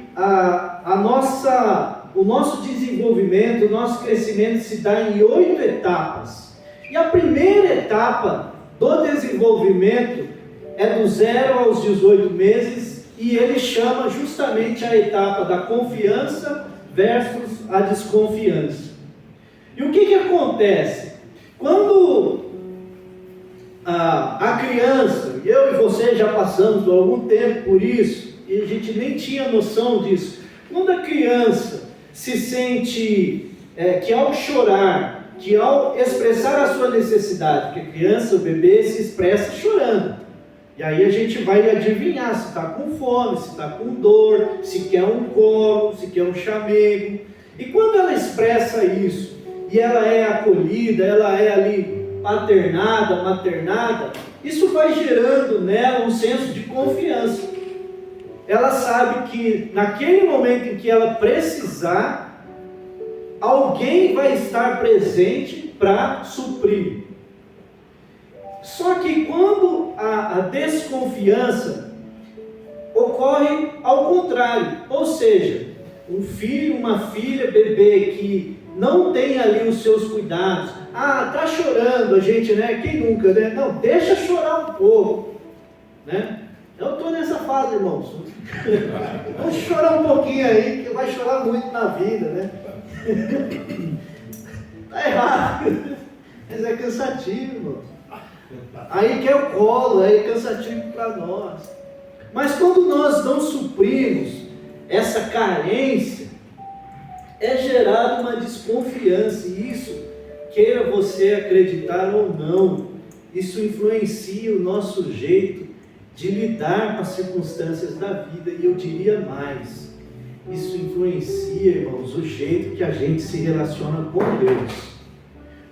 o nosso desenvolvimento, o nosso crescimento se dá em 8 etapas. E a primeira etapa do desenvolvimento é do 0 aos 18 meses, e ele chama justamente a etapa da confiança versus a desconfiança. E o que acontece? Quando a criança, eu e você já passamos há algum tempo por isso, e a gente nem tinha noção disso. Quando a criança se sente que ao chorar, que ao expressar a sua necessidade, porque a criança, o bebê se expressa chorando. E aí a gente vai adivinhar se está com fome, se está com dor, se quer um colo, se quer um chamego. E quando ela expressa isso, e ela é acolhida, ela é ali paternada, maternada, isso vai gerando nela um senso de confiança. Ela sabe que naquele momento em que ela precisar, alguém vai estar presente para suprir. Só que quando a desconfiança ocorre ao contrário, ou seja, um filho, uma filha, bebê que não tem ali os seus cuidados, tá chorando, a gente, né? Quem nunca, né? Não, deixa chorar um pouco, né? Eu estou nessa fase, irmãos. Vamos chorar um pouquinho aí, que vai chorar muito na vida, né? Tá errado, mas é cansativo, irmão. Aí quer o colo, aí é cansativo para nós. Mas quando nós não suprimos essa carência, é gerada uma desconfiança, e isso, queira você acreditar ou não, isso influencia o nosso jeito de lidar com as circunstâncias da vida, e eu diria mais, isso influencia, irmãos, o jeito que a gente se relaciona com Deus.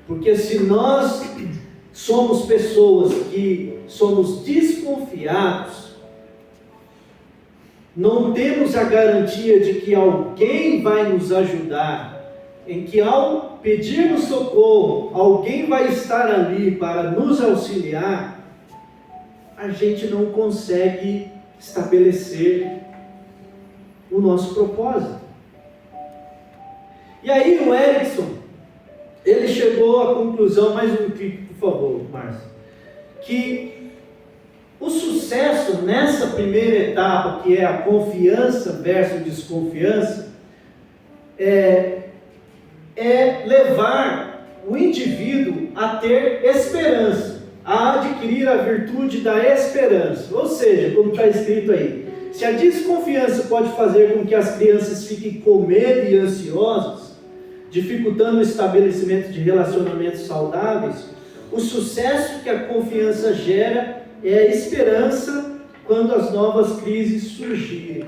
Porque se nós somos pessoas que somos desconfiados, não temos a garantia de que alguém vai nos ajudar, em que ao pedirmos socorro, alguém vai estar ali para nos auxiliar, a gente não consegue estabelecer o nosso propósito. E aí o Erickson, ele chegou à conclusão, mais um clique, por favor, Márcio, que o sucesso nessa primeira etapa, que é a confiança versus desconfiança, é levar o indivíduo a ter esperança, a adquirir a virtude da esperança. Ou seja, como está escrito aí, se a desconfiança pode fazer com que as crianças fiquem com medo e ansiosas, dificultando o estabelecimento de relacionamentos saudáveis, o sucesso que a confiança gera é a esperança quando as novas crises surgirem.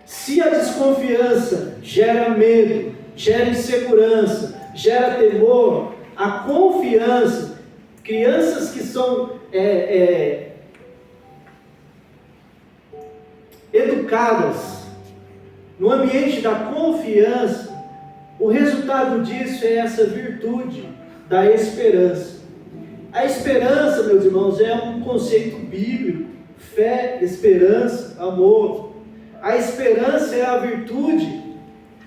Se a desconfiança gera medo, gera insegurança, gera temor, a confiança, crianças que são educadas no ambiente da confiança, o resultado disso é essa virtude da esperança. A esperança, meus irmãos, é um conceito bíblico: fé, esperança, amor. A esperança é a virtude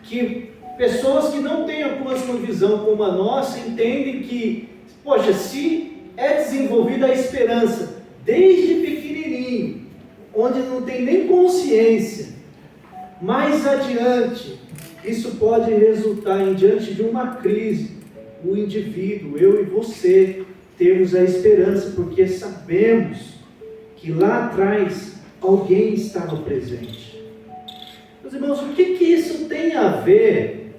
que pessoas que não têm a cosmovisão como a nossa entendem que, poxa, se é desenvolvida a esperança desde pequenininho, onde não tem nem consciência, mais adiante, isso pode resultar em diante de uma crise, o indivíduo, eu e você, temos a esperança, porque sabemos que lá atrás alguém estava presente. Meus irmãos, o que isso tem a ver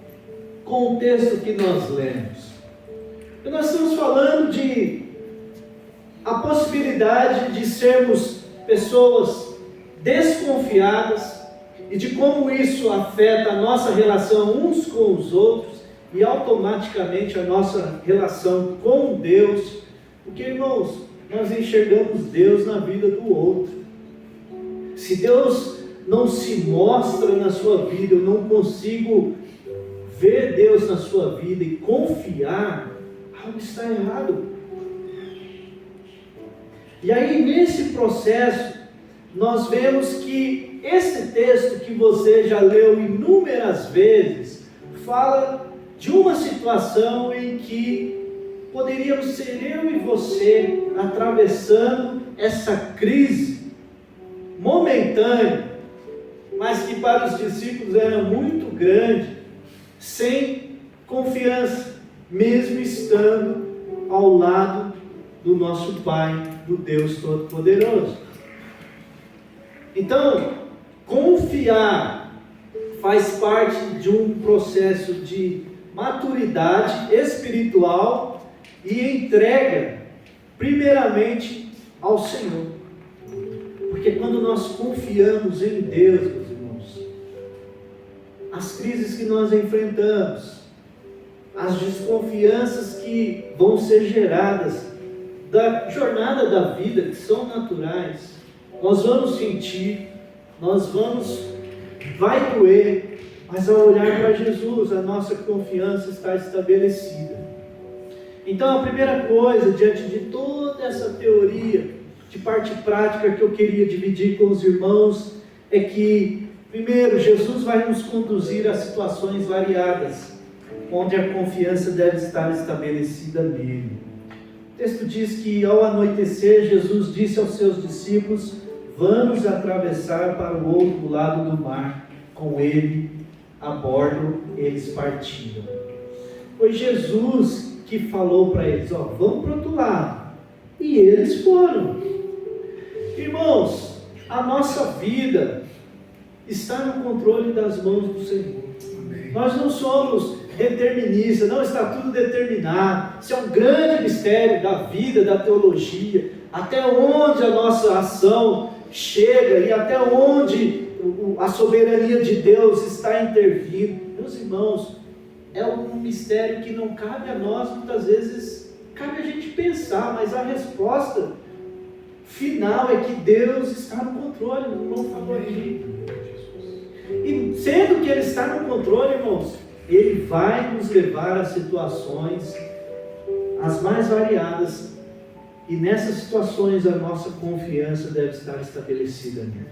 com o texto que nós lemos? Porque nós estamos falando de a possibilidade de sermos pessoas desconfiadas e de como isso afeta a nossa relação uns com os outros e automaticamente a nossa relação com Deus. Porque, irmãos, nós enxergamos Deus na vida do outro. Se Deus não se mostra na sua vida, eu não consigo ver Deus na sua vida e confiar, algo está errado. E aí, nesse processo, nós vemos que esse texto que você já leu inúmeras vezes, fala de uma situação em que poderíamos ser eu e você atravessando essa crise momentânea, mas que para os discípulos era muito grande, sem confiança, mesmo estando ao lado do nosso Pai, do Deus Todo-Poderoso. Então, confiar faz parte de um processo de maturidade espiritual e entrega primeiramente ao Senhor. Porque quando nós confiamos em Deus, meus irmãos, as crises que nós enfrentamos, as desconfianças que vão ser geradas da jornada da vida, que são naturais. Nós vamos sentir, vai doer, mas ao olhar para Jesus, a nossa confiança está estabelecida. Então, a primeira coisa, diante de toda essa teoria de parte prática que eu queria dividir com os irmãos, é que, primeiro, Jesus vai nos conduzir a situações variadas, onde a confiança deve estar estabelecida nele. O texto diz que, ao anoitecer, Jesus disse aos seus discípulos: vamos atravessar para o outro lado do mar. Com ele a bordo, eles partiram. Foi Jesus que falou para eles: vamos para o outro lado. E eles foram. Irmãos, a nossa vida está no controle das mãos do Senhor. Amém. Nós não somos deterministas, não está tudo determinado. Isso é um grande mistério da vida, da teologia. Até onde a nossa ação chega e até onde a soberania de Deus está intervindo. Meus irmãos, é um mistério que não cabe a nós, muitas vezes cabe a gente pensar, mas a resposta final é que Deus está no controle, o irmão falou aqui. E sendo que Ele está no controle, irmãos, Ele vai nos levar a situações as mais variadas, e nessas situações a nossa confiança deve estar estabelecida nele.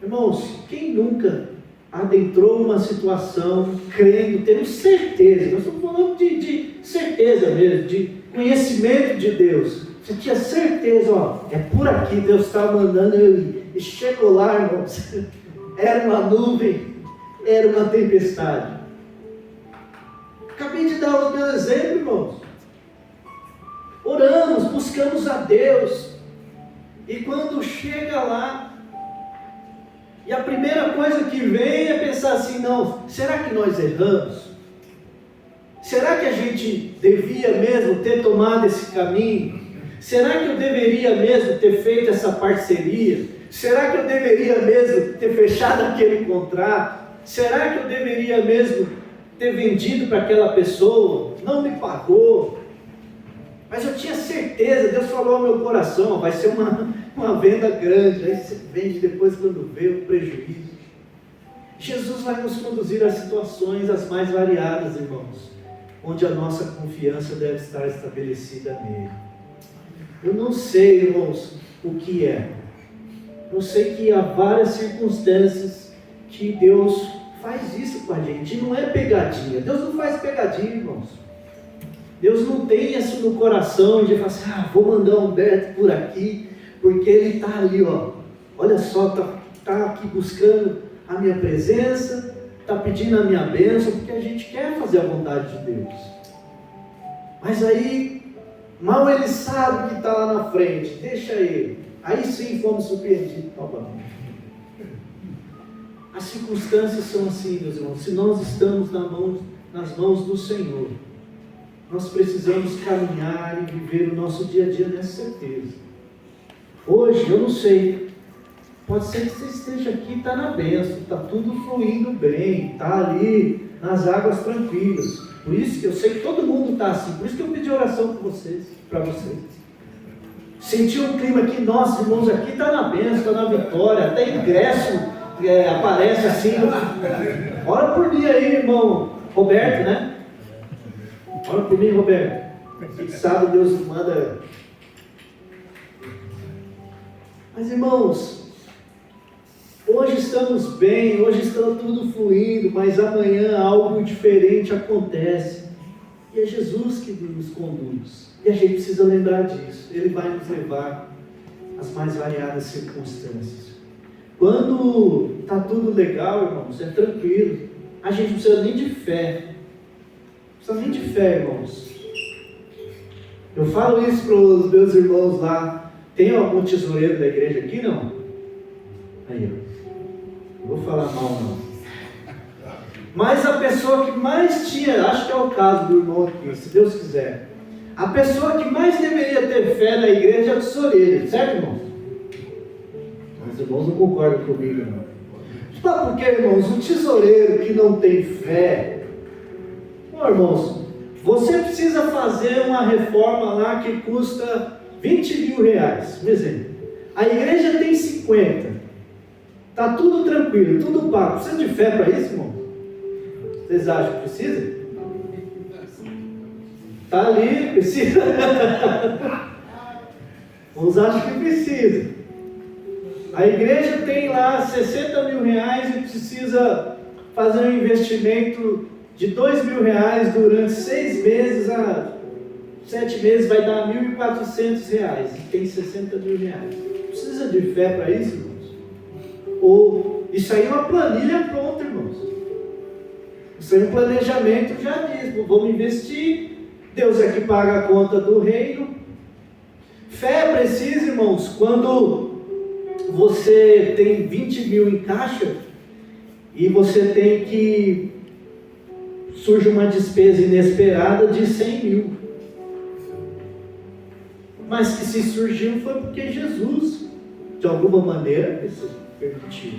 Irmãos, quem nunca adentrou uma situação crendo, tendo certeza, nós estamos falando de certeza mesmo, de conhecimento de Deus. Você tinha certeza, é por aqui, Deus está mandando eu ir. E chegou lá, irmãos, era uma nuvem, era uma tempestade. Acabei de dar o meu exemplo, irmãos. Oramos, buscamos a Deus, e quando chega lá, e a primeira coisa que vem é pensar assim: não, será que nós erramos? Será que a gente devia mesmo ter tomado esse caminho? Será que eu deveria mesmo ter feito essa parceria? Será que eu deveria mesmo ter fechado aquele contrato? Será que eu deveria mesmo ter vendido para aquela pessoa? Não me pagou. Mas eu tinha certeza, Deus falou ao meu coração: vai ser uma venda grande. Aí você vende depois quando vê o prejuízo. Jesus vai nos conduzir a situações as mais variadas, irmãos, onde a nossa confiança deve estar estabelecida nele. Eu não sei, irmãos, o que é. Eu sei que há várias circunstâncias que Deus faz isso com a gente. E não é pegadinha. Deus não faz pegadinha, irmãos. Deus não tem isso no coração de falar assim: vou mandar o Humberto por aqui, porque ele está ali, olha só, está aqui buscando a minha presença, está pedindo a minha bênção, porque a gente quer fazer a vontade de Deus. Mas aí, mal ele sabe que está lá na frente, deixa ele. Aí sim fomos surpreendidos novamente. As circunstâncias são assim, meus irmãos. Se nós estamos nas mãos do Senhor, nós precisamos caminhar e viver o nosso dia a dia nessa certeza. Hoje, eu não sei, pode ser que você esteja aqui, está na bênção, está tudo fluindo bem, está ali nas águas tranquilas. Por isso que eu sei que todo mundo está assim, por isso que eu pedi oração para vocês. Senti um clima aqui, nossa, irmãos, aqui está na bênção, está na vitória, até ingresso aparece assim. Ora por mim aí, irmão Roberto, né? Ora por mim, Roberto. Quem sabe Deus manda. Mas, irmãos, hoje estamos bem, hoje está tudo fluindo, mas amanhã algo diferente acontece. E é Jesus que nos conduz. E a gente precisa lembrar disso. Ele vai nos levar às mais variadas circunstâncias. Quando está tudo legal, irmãos, é tranquilo. A gente não precisa nem de fé. Não precisa nem de fé, irmãos. Eu falo isso para os meus irmãos lá. Tem algum tesoureiro da igreja aqui, não? Aí, ó. Não vou falar mal, não. Mas a pessoa que mais tinha, acho que é o caso do irmão aqui, se Deus quiser. A pessoa que mais deveria ter fé na igreja é o tesoureiro, certo, irmãos? Mas os irmãos não concordam comigo, não. Sabe por quê, irmãos? O tesoureiro que não tem fé, Não, irmãos, você precisa fazer uma reforma lá que custa 20 mil reais, por exemplo. A igreja tem 50. Está tudo tranquilo, tudo pago. Precisa de fé para isso, irmão? Vocês acham que precisa? Está ali, precisa. Uns acham que precisa. A igreja tem lá 60 mil reais e precisa fazer um investimento de 2 mil reais durante 6 meses, 7 meses vai dar 1.400 reais. E tem 60 mil reais. Precisa de fé para isso, irmãos? Ou isso aí é uma planilha pronta, irmãos. Isso aí é um planejamento, já diz, vamos investir. Deus é que paga a conta do reino. Fé precisa, irmãos, quando você tem 20 mil em caixa e você tem que surge uma despesa inesperada de 100 mil. Mas que se surgiu foi porque Jesus, de alguma maneira, permitiu.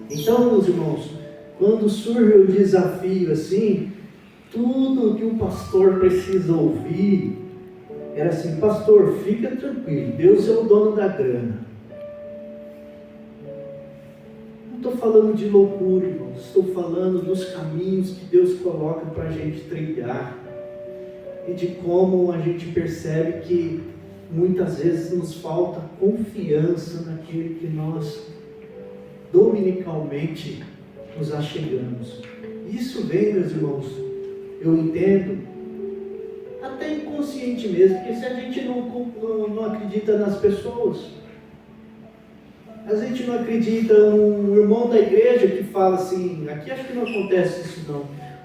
Então, meus irmãos, quando surge o desafio assim, tudo que um pastor precisa ouvir era assim: pastor, fica tranquilo, Deus é o dono da grana. Não estou falando de loucura, irmãos, estou falando dos caminhos que Deus coloca para a gente trilhar e de como a gente percebe que muitas vezes nos falta confiança naquele que nós dominicalmente nos achegamos. Isso vem, meus irmãos, eu entendo, até inconsciente mesmo, porque se a gente não acredita nas pessoas, a gente não acredita um irmão da igreja que fala assim: aqui acho que não acontece isso não,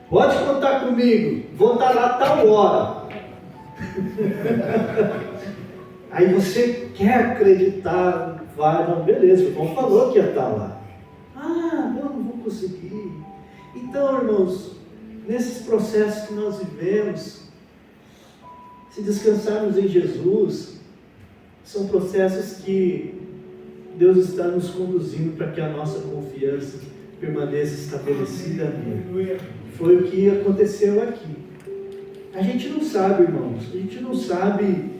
pode contar comigo, vou estar lá tal hora. Aí você quer acreditar, vai, não, beleza, o irmão falou que ia estar lá. Ah, não vou conseguir. Então, irmãos, nesses processos que nós vivemos, se descansarmos em Jesus, são processos que Deus está nos conduzindo para que a nossa confiança permaneça estabelecida nele. Foi o que aconteceu aqui. A gente não sabe, irmãos, a gente não sabe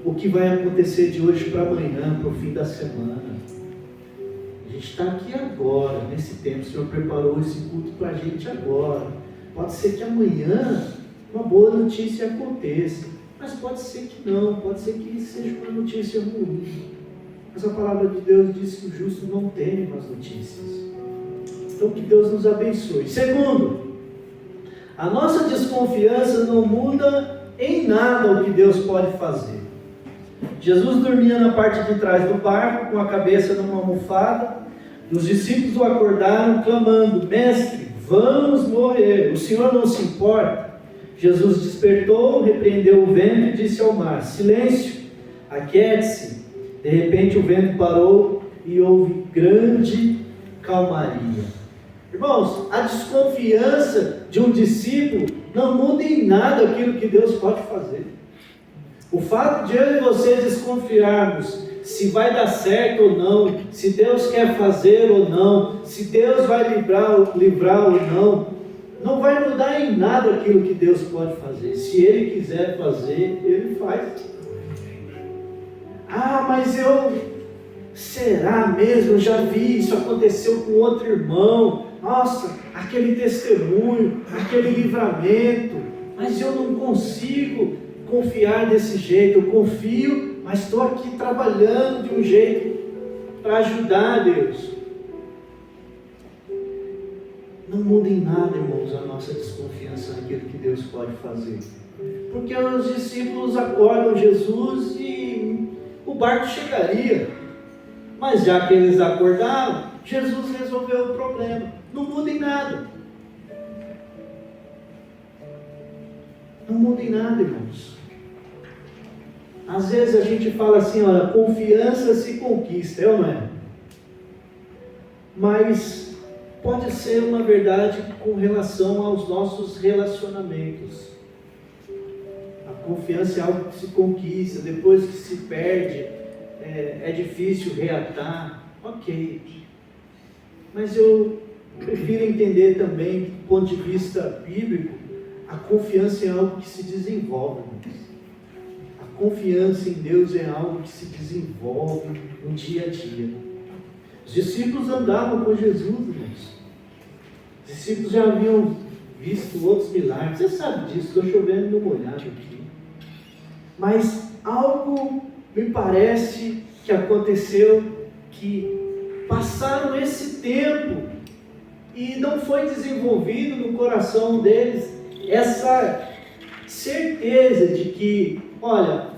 o que vai acontecer de hoje para amanhã, para o fim da semana. A gente está aqui agora, nesse tempo. O Senhor preparou esse culto para a gente agora. Pode ser que amanhã uma boa notícia aconteça, mas pode ser que não, pode ser que seja uma notícia ruim. Mas a palavra de Deus diz que o justo não teme más notícias. Então que Deus nos abençoe. Segundo, a nossa desconfiança não muda em nada o que Deus pode fazer. Jesus dormia na parte de trás do barco, com a cabeça numa almofada. Os discípulos o acordaram, clamando: Mestre, vamos morrer, o Senhor não se importa? Jesus despertou, repreendeu o vento e disse ao mar: Silêncio, aquiete-se. De repente o vento parou e houve grande calmaria. Irmãos, a desconfiança de um discípulo não muda em nada aquilo que Deus pode fazer. O fato de eu e você desconfiarmos se vai dar certo ou não, se Deus quer fazer ou não, se Deus vai livrar ou não, não vai mudar em nada aquilo que Deus pode fazer. Se Ele quiser fazer, Ele faz. Ah, mas será mesmo? Eu já vi, isso aconteceu com outro irmão. Nossa, aquele testemunho, aquele livramento, mas eu não consigo confiar desse jeito. Eu confio, mas estou aqui trabalhando de um jeito para ajudar Deus. Não muda em nada, irmãos, a nossa desconfiança naquilo que Deus pode fazer. Porque os discípulos acordam Jesus e o barco chegaria. Mas já que eles acordaram, Jesus resolveu o problema. Não muda em nada. Não muda em nada, irmãos. Às vezes a gente fala assim, olha, confiança se conquista, é ou não é? Mas pode ser uma verdade com relação aos nossos relacionamentos. A confiança é algo que se conquista, depois que se perde, é difícil reatar. Ok. Mas eu prefiro entender também, do ponto de vista bíblico, a confiança é algo que se desenvolve, irmãos. A confiança em Deus é algo que se desenvolve no dia a dia. Os discípulos andavam com Jesus, irmãos. Os discípulos já haviam visto outros milagres. Você sabe disso, estou chovendo no molhado aqui. Mas algo me parece que aconteceu, que passaram esse tempo e não foi desenvolvido no coração deles essa certeza de que, olha,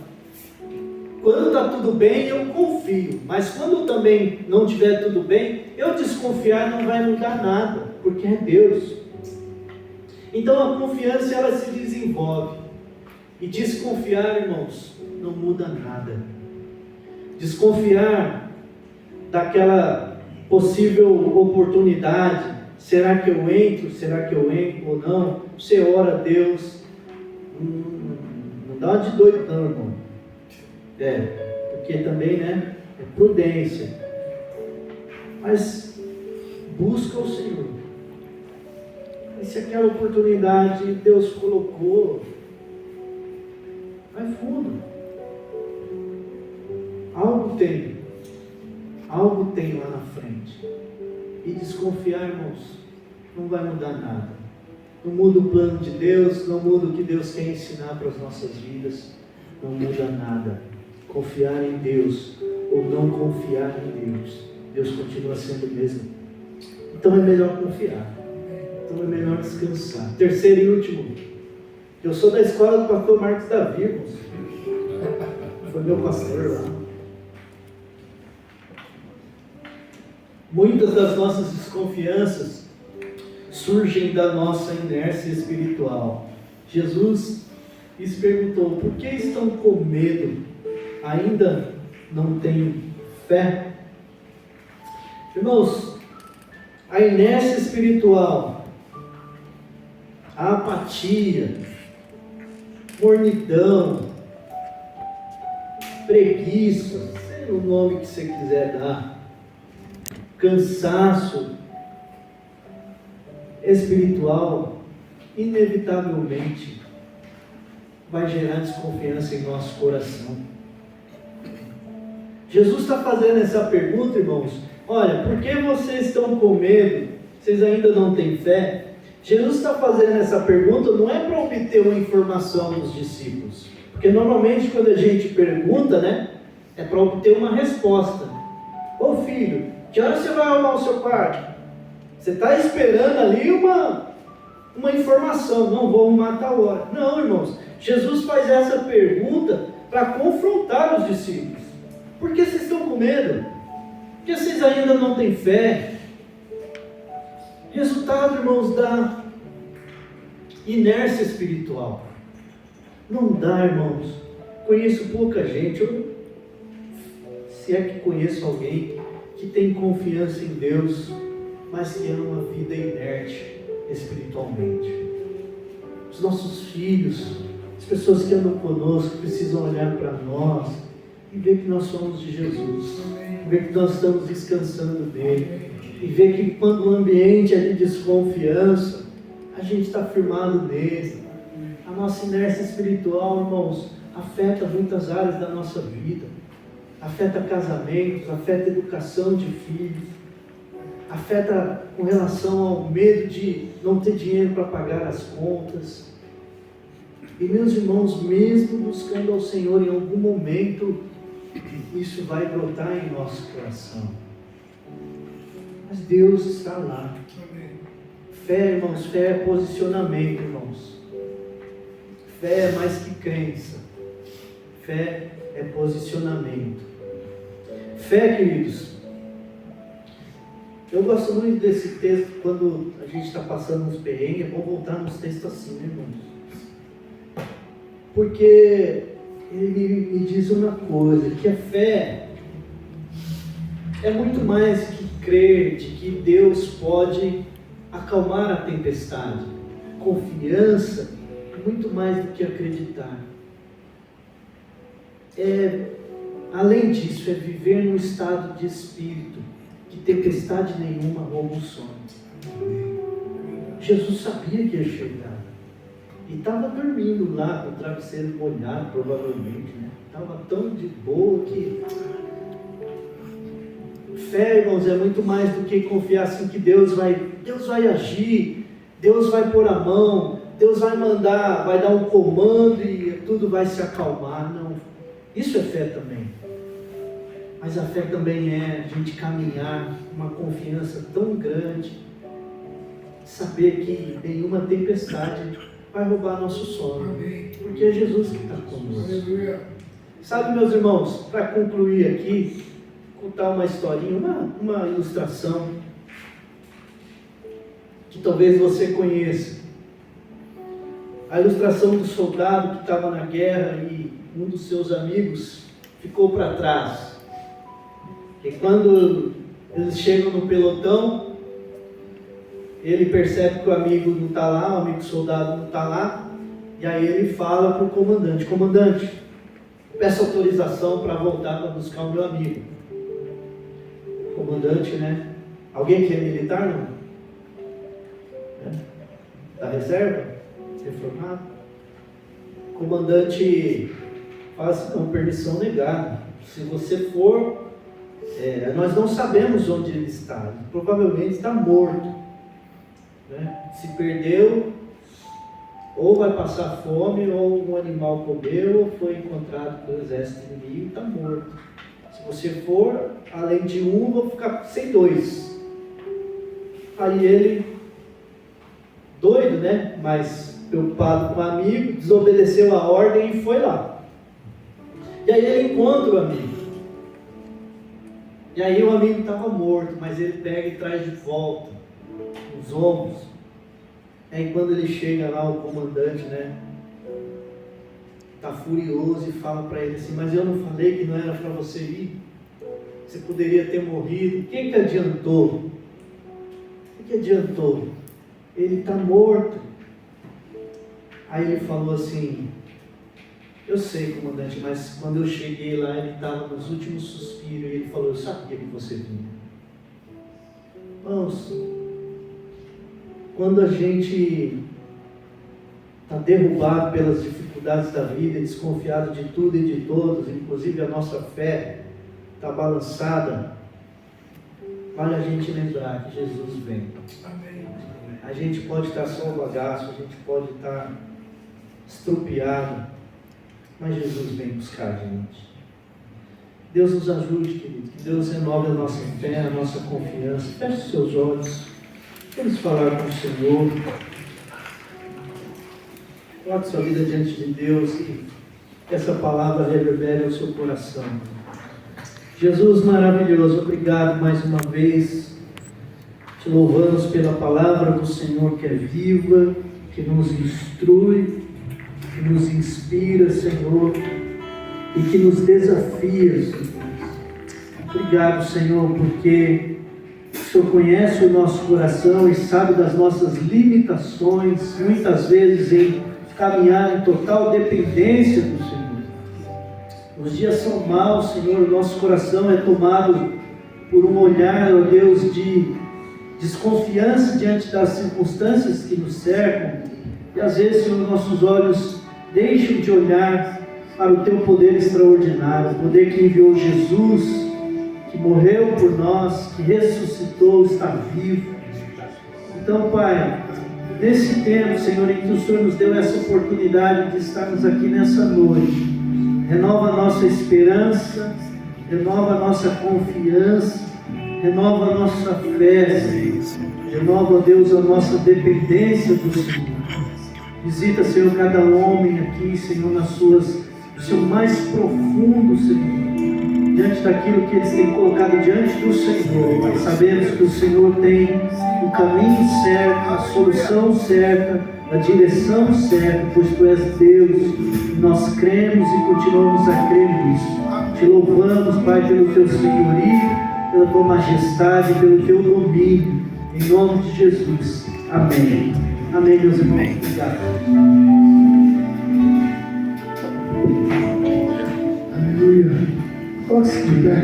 quando está tudo bem eu confio, mas quando também não estiver tudo bem, eu desconfiar não vai mudar nada, porque é Deus. Então a confiança ela se desenvolve, e desconfiar, irmãos, não muda nada. Desconfiar daquela possível oportunidade, será que eu entro, será que eu entro ou não? Você ora a Deus, não dá uma de doido não, irmão. Porque também, né, é prudência. Mas busca o Senhor. E se aquela oportunidade Deus colocou, vai fundo. Algo tem lá na frente. E desconfiar, irmãos, não vai mudar nada. Não muda o plano de Deus, não muda o que Deus quer ensinar para as nossas vidas, não muda nada. Confiar em Deus ou não confiar em Deus, Deus continua sendo o mesmo. Então é melhor confiar, então é melhor descansar. Terceiro e último, eu sou da escola do pastor Marcos Davi, irmãos. Foi meu pastor lá. Muitas das nossas desconfianças surgem da nossa inércia espiritual. Jesus lhes perguntou: por que estão com medo? Ainda não têm fé? Irmãos, a inércia espiritual, a apatia, mornidão, preguiça, seja o nome que você quiser dar, cansaço espiritual, inevitavelmente vai gerar desconfiança em nosso coração. Jesus está fazendo essa pergunta, irmãos. Olha, por que vocês estão com medo? Vocês ainda não têm fé? Jesus está fazendo essa pergunta não é para obter uma informação dos discípulos, porque normalmente quando a gente pergunta, né, é para obter uma resposta. Ô filho, que hora você vai arrumar o seu quarto? Você está esperando ali uma informação. Não, vou arrumar a tal hora. Não, irmãos, Jesus faz essa pergunta para confrontar os discípulos. Por que vocês estão com medo? Por que vocês ainda não têm fé? Resultado, irmãos, da inércia espiritual. Não dá, irmãos. Conheço pouca gente, se é que conheço alguém que tem confiança em Deus, mas que ama uma vida inerte espiritualmente. Os nossos filhos, as pessoas que andam conosco, precisam olhar para nós e ver que nós somos de Jesus, ver que nós estamos descansando dele, e ver que quando o ambiente é de desconfiança, a gente está firmado nele. A nossa inércia espiritual, irmãos, afeta muitas áreas da nossa vida, afeta casamentos, afeta educação de filhos, afeta com relação ao medo de não ter dinheiro para pagar as contas. E meus irmãos, mesmo buscando ao Senhor, em algum momento isso vai brotar em nosso coração. Mas Deus está lá. Fé, irmãos, fé é posicionamento, irmãos. Fé é mais que crença. Fé é posicionamento. Fé, queridos, eu gosto muito desse texto. Quando a gente está passando uns perrengues, é bom voltar nos textos assim, né, irmãos? Porque ele me diz uma coisa, que a fé é muito mais que crer de que Deus pode acalmar a tempestade. Confiança é muito mais do que acreditar. Além disso, é viver num estado de espírito que tempestade nenhuma rouba o sono. Jesus sabia que ia chegar. E estava dormindo lá, com o travesseiro molhado, provavelmente, né? Estava tão de boa que... Fé, irmãos, é muito mais do que confiar assim que Deus vai agir, Deus vai pôr a mão, Deus vai mandar, vai dar um comando e tudo vai se acalmar. Não, isso é fé também. Mas a fé também é a gente caminhar com uma confiança tão grande, saber que nenhuma tempestade vai roubar nosso sono, porque é Jesus que está conosco. Sabe, meus irmãos, para concluir aqui, contar uma historinha, uma ilustração que talvez você conheça. A ilustração do soldado que estava na guerra e um dos seus amigos ficou para trás. E quando eles chegam no pelotão, ele percebe que o amigo não está lá, o amigo soldado não está lá, e aí ele fala para o comandante: comandante, peço autorização para voltar para buscar o meu amigo. O comandante, né? Alguém que é militar, não? Da reserva? Reformado? O comandante fala assim: não, permissão negada. Se você for, nós não sabemos onde ele está. Ele provavelmente está morto, né? Se perdeu, ou vai passar fome, ou um animal comeu, ou foi encontrado pelo exército inimigo e está morto. Se você for, além de um, vou ficar sem dois. Aí ele, doido, né? Mas preocupado com o amigo, desobedeceu a ordem e foi lá. E aí ele encontra o amigo. E aí o amigo estava morto, mas ele pega e traz de volta os ombros. Aí quando ele chega lá, o comandante, né, está furioso e fala para ele assim: mas eu não falei que não era para você ir? Você poderia ter morrido. O que adiantou? O que adiantou? Ele está morto. Aí ele falou assim: eu sei, comandante, mas quando eu cheguei lá, ele estava nos últimos suspiros, e ele falou: eu sabia que você vinha. Irmãos, quando a gente está derrubado pelas dificuldades da vida, desconfiado de tudo e de todos, inclusive a nossa fé está balançada, vale a gente lembrar que Jesus vem. A gente pode estar só um bagaço, a gente pode estar estrupiado, mas Jesus vem buscar a gente. Deus nos ajude, querido, que Deus renove a nossa fé, a nossa confiança. Feche os seus olhos, vamos falar com o Senhor. Coloque sua vida diante de Deus e que essa palavra reverbere ao seu coração. Jesus maravilhoso, obrigado mais uma vez. Te louvamos pela palavra do Senhor que é viva, que nos instrui, que nos inspira, Senhor, e que nos desafia, Senhor. Obrigado, Senhor, porque o Senhor conhece o nosso coração e sabe das nossas limitações, muitas vezes em caminhar em total dependência do Senhor. Os dias são maus, Senhor, o nosso coração é tomado por um olhar, ó Deus, de desconfiança diante das circunstâncias que nos cercam, e às vezes, Senhor, nossos olhos deixam de olhar para o Teu poder extraordinário, o poder que enviou Jesus, que morreu por nós, que ressuscitou, está vivo. Então, Pai, nesse tempo, Senhor, em que o Senhor nos deu essa oportunidade de estarmos aqui nessa noite, renova a nossa esperança, renova a nossa confiança, renova a nossa fé, renova, ó Deus, a nossa dependência do Senhor. Visita, Senhor, cada homem aqui, Senhor, no seu mais profundo, Senhor, diante daquilo que eles têm colocado diante do Senhor. Nós sabemos que o Senhor tem o caminho certo, a solução certa, a direção certa, pois Tu és Deus, nós cremos e continuamos a crer nisso. Te louvamos, Pai, pelo Teu senhorio, pela Tua majestade, pelo Teu domínio, em nome de Jesus. Amém. Amém, meus irmãos. Obrigado. Aleluia. Coloque-se de pé.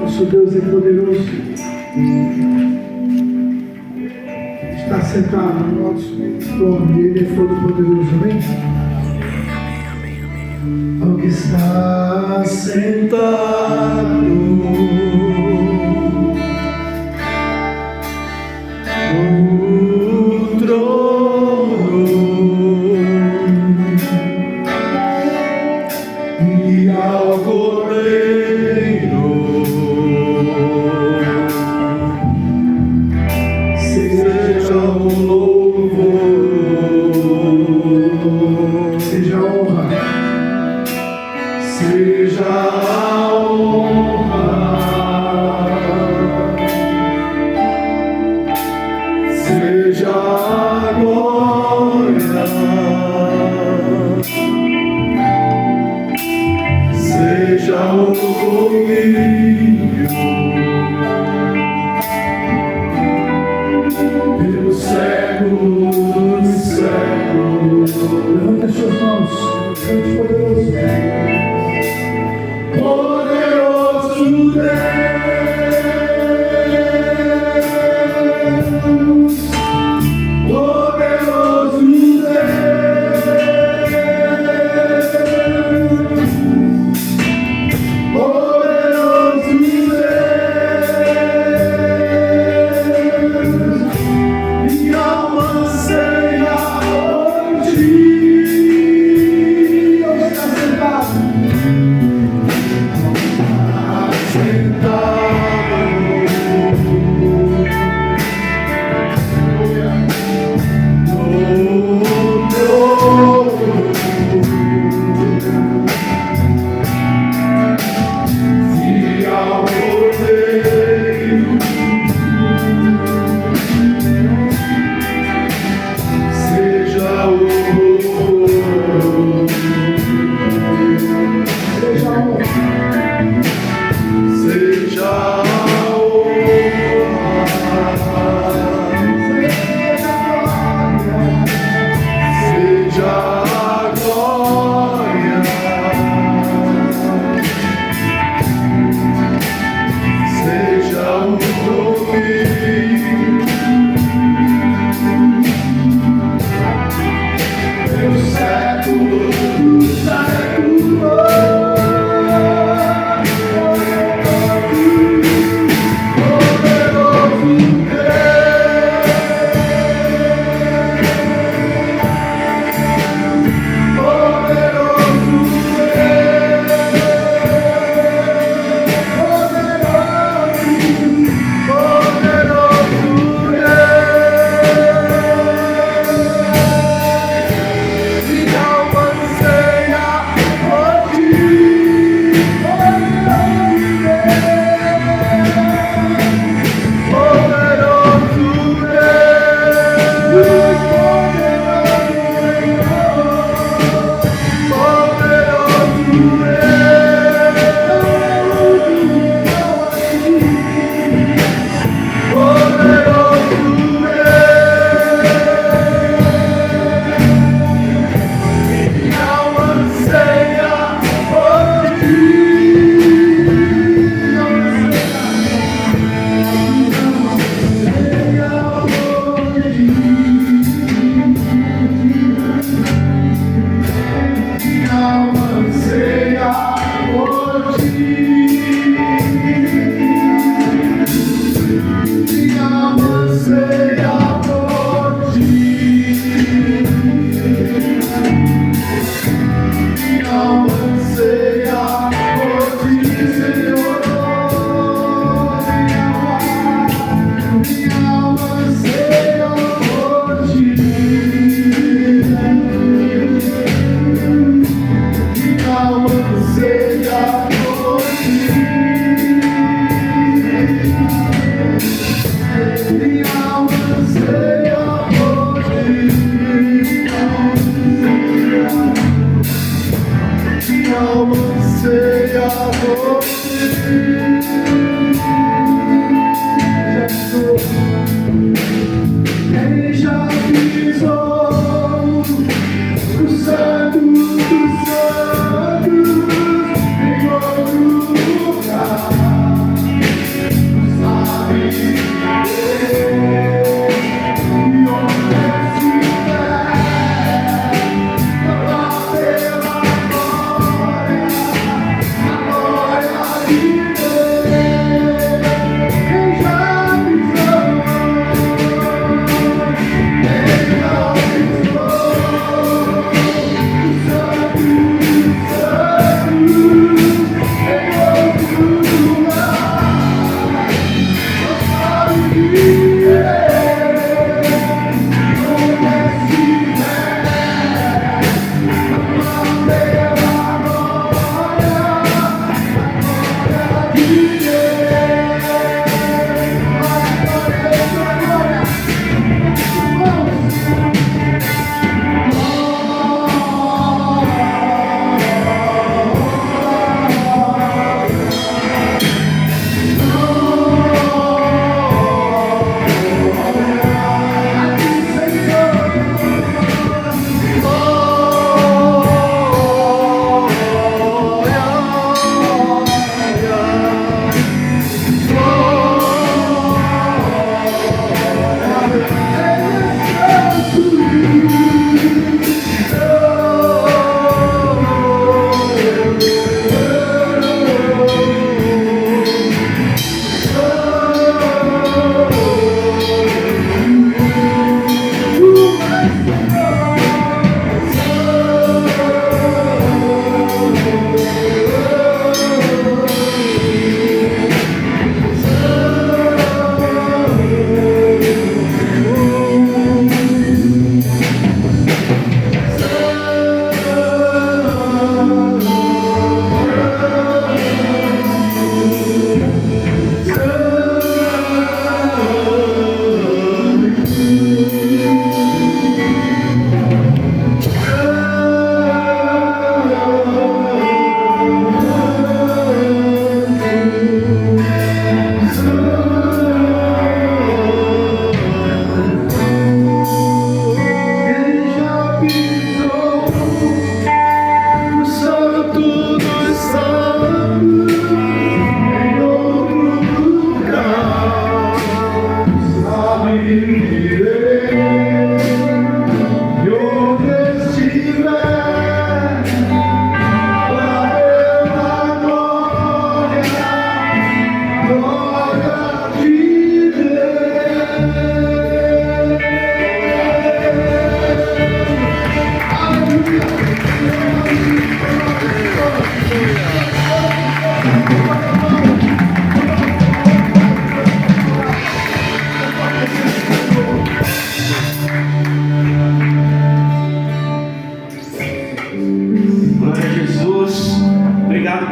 Nosso Deus é poderoso. sentado no nosso trono, Ele é todo poderoso, amém? Ao que está sentado no trono e ao Cordeiro seja o louvor, seja a honra, seja a honra, seja a glória, seja o domínio pelos séculos dos séculos. Levanta suas mãos, Deus poderoso. Poderoso Deus, poderoso Deus, poderoso Deus, minha alma anseia por ti. Deus está sentado.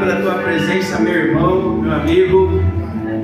pela tua presença, meu irmão, meu amigo.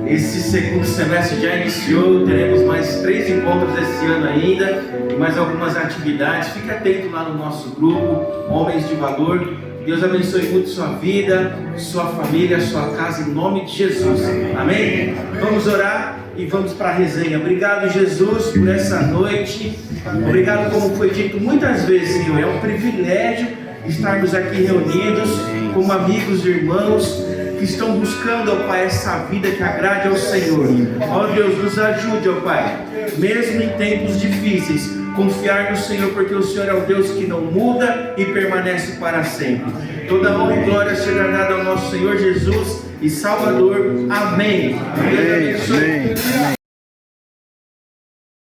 Esse segundo semestre já iniciou, teremos mais 3 encontros esse ano ainda e mais algumas atividades. Fique atento lá no nosso grupo, Homens de Valor. Deus abençoe muito sua vida, sua família, sua casa, em nome de Jesus. Amém? Vamos orar e vamos para a resenha. Obrigado, Jesus, por essa noite. Obrigado, como foi dito muitas vezes, Senhor. É um privilégio estarmos aqui reunidos como amigos e irmãos que estão buscando, ó Pai, essa vida que agrade ao Senhor. Ó Deus, nos ajude, ó Pai, mesmo em tempos difíceis, confiar no Senhor, porque o Senhor é o Deus que não muda e permanece para sempre. Toda honra e glória seja dada ao nosso Senhor Jesus e Salvador. Amém. Deus abençoe.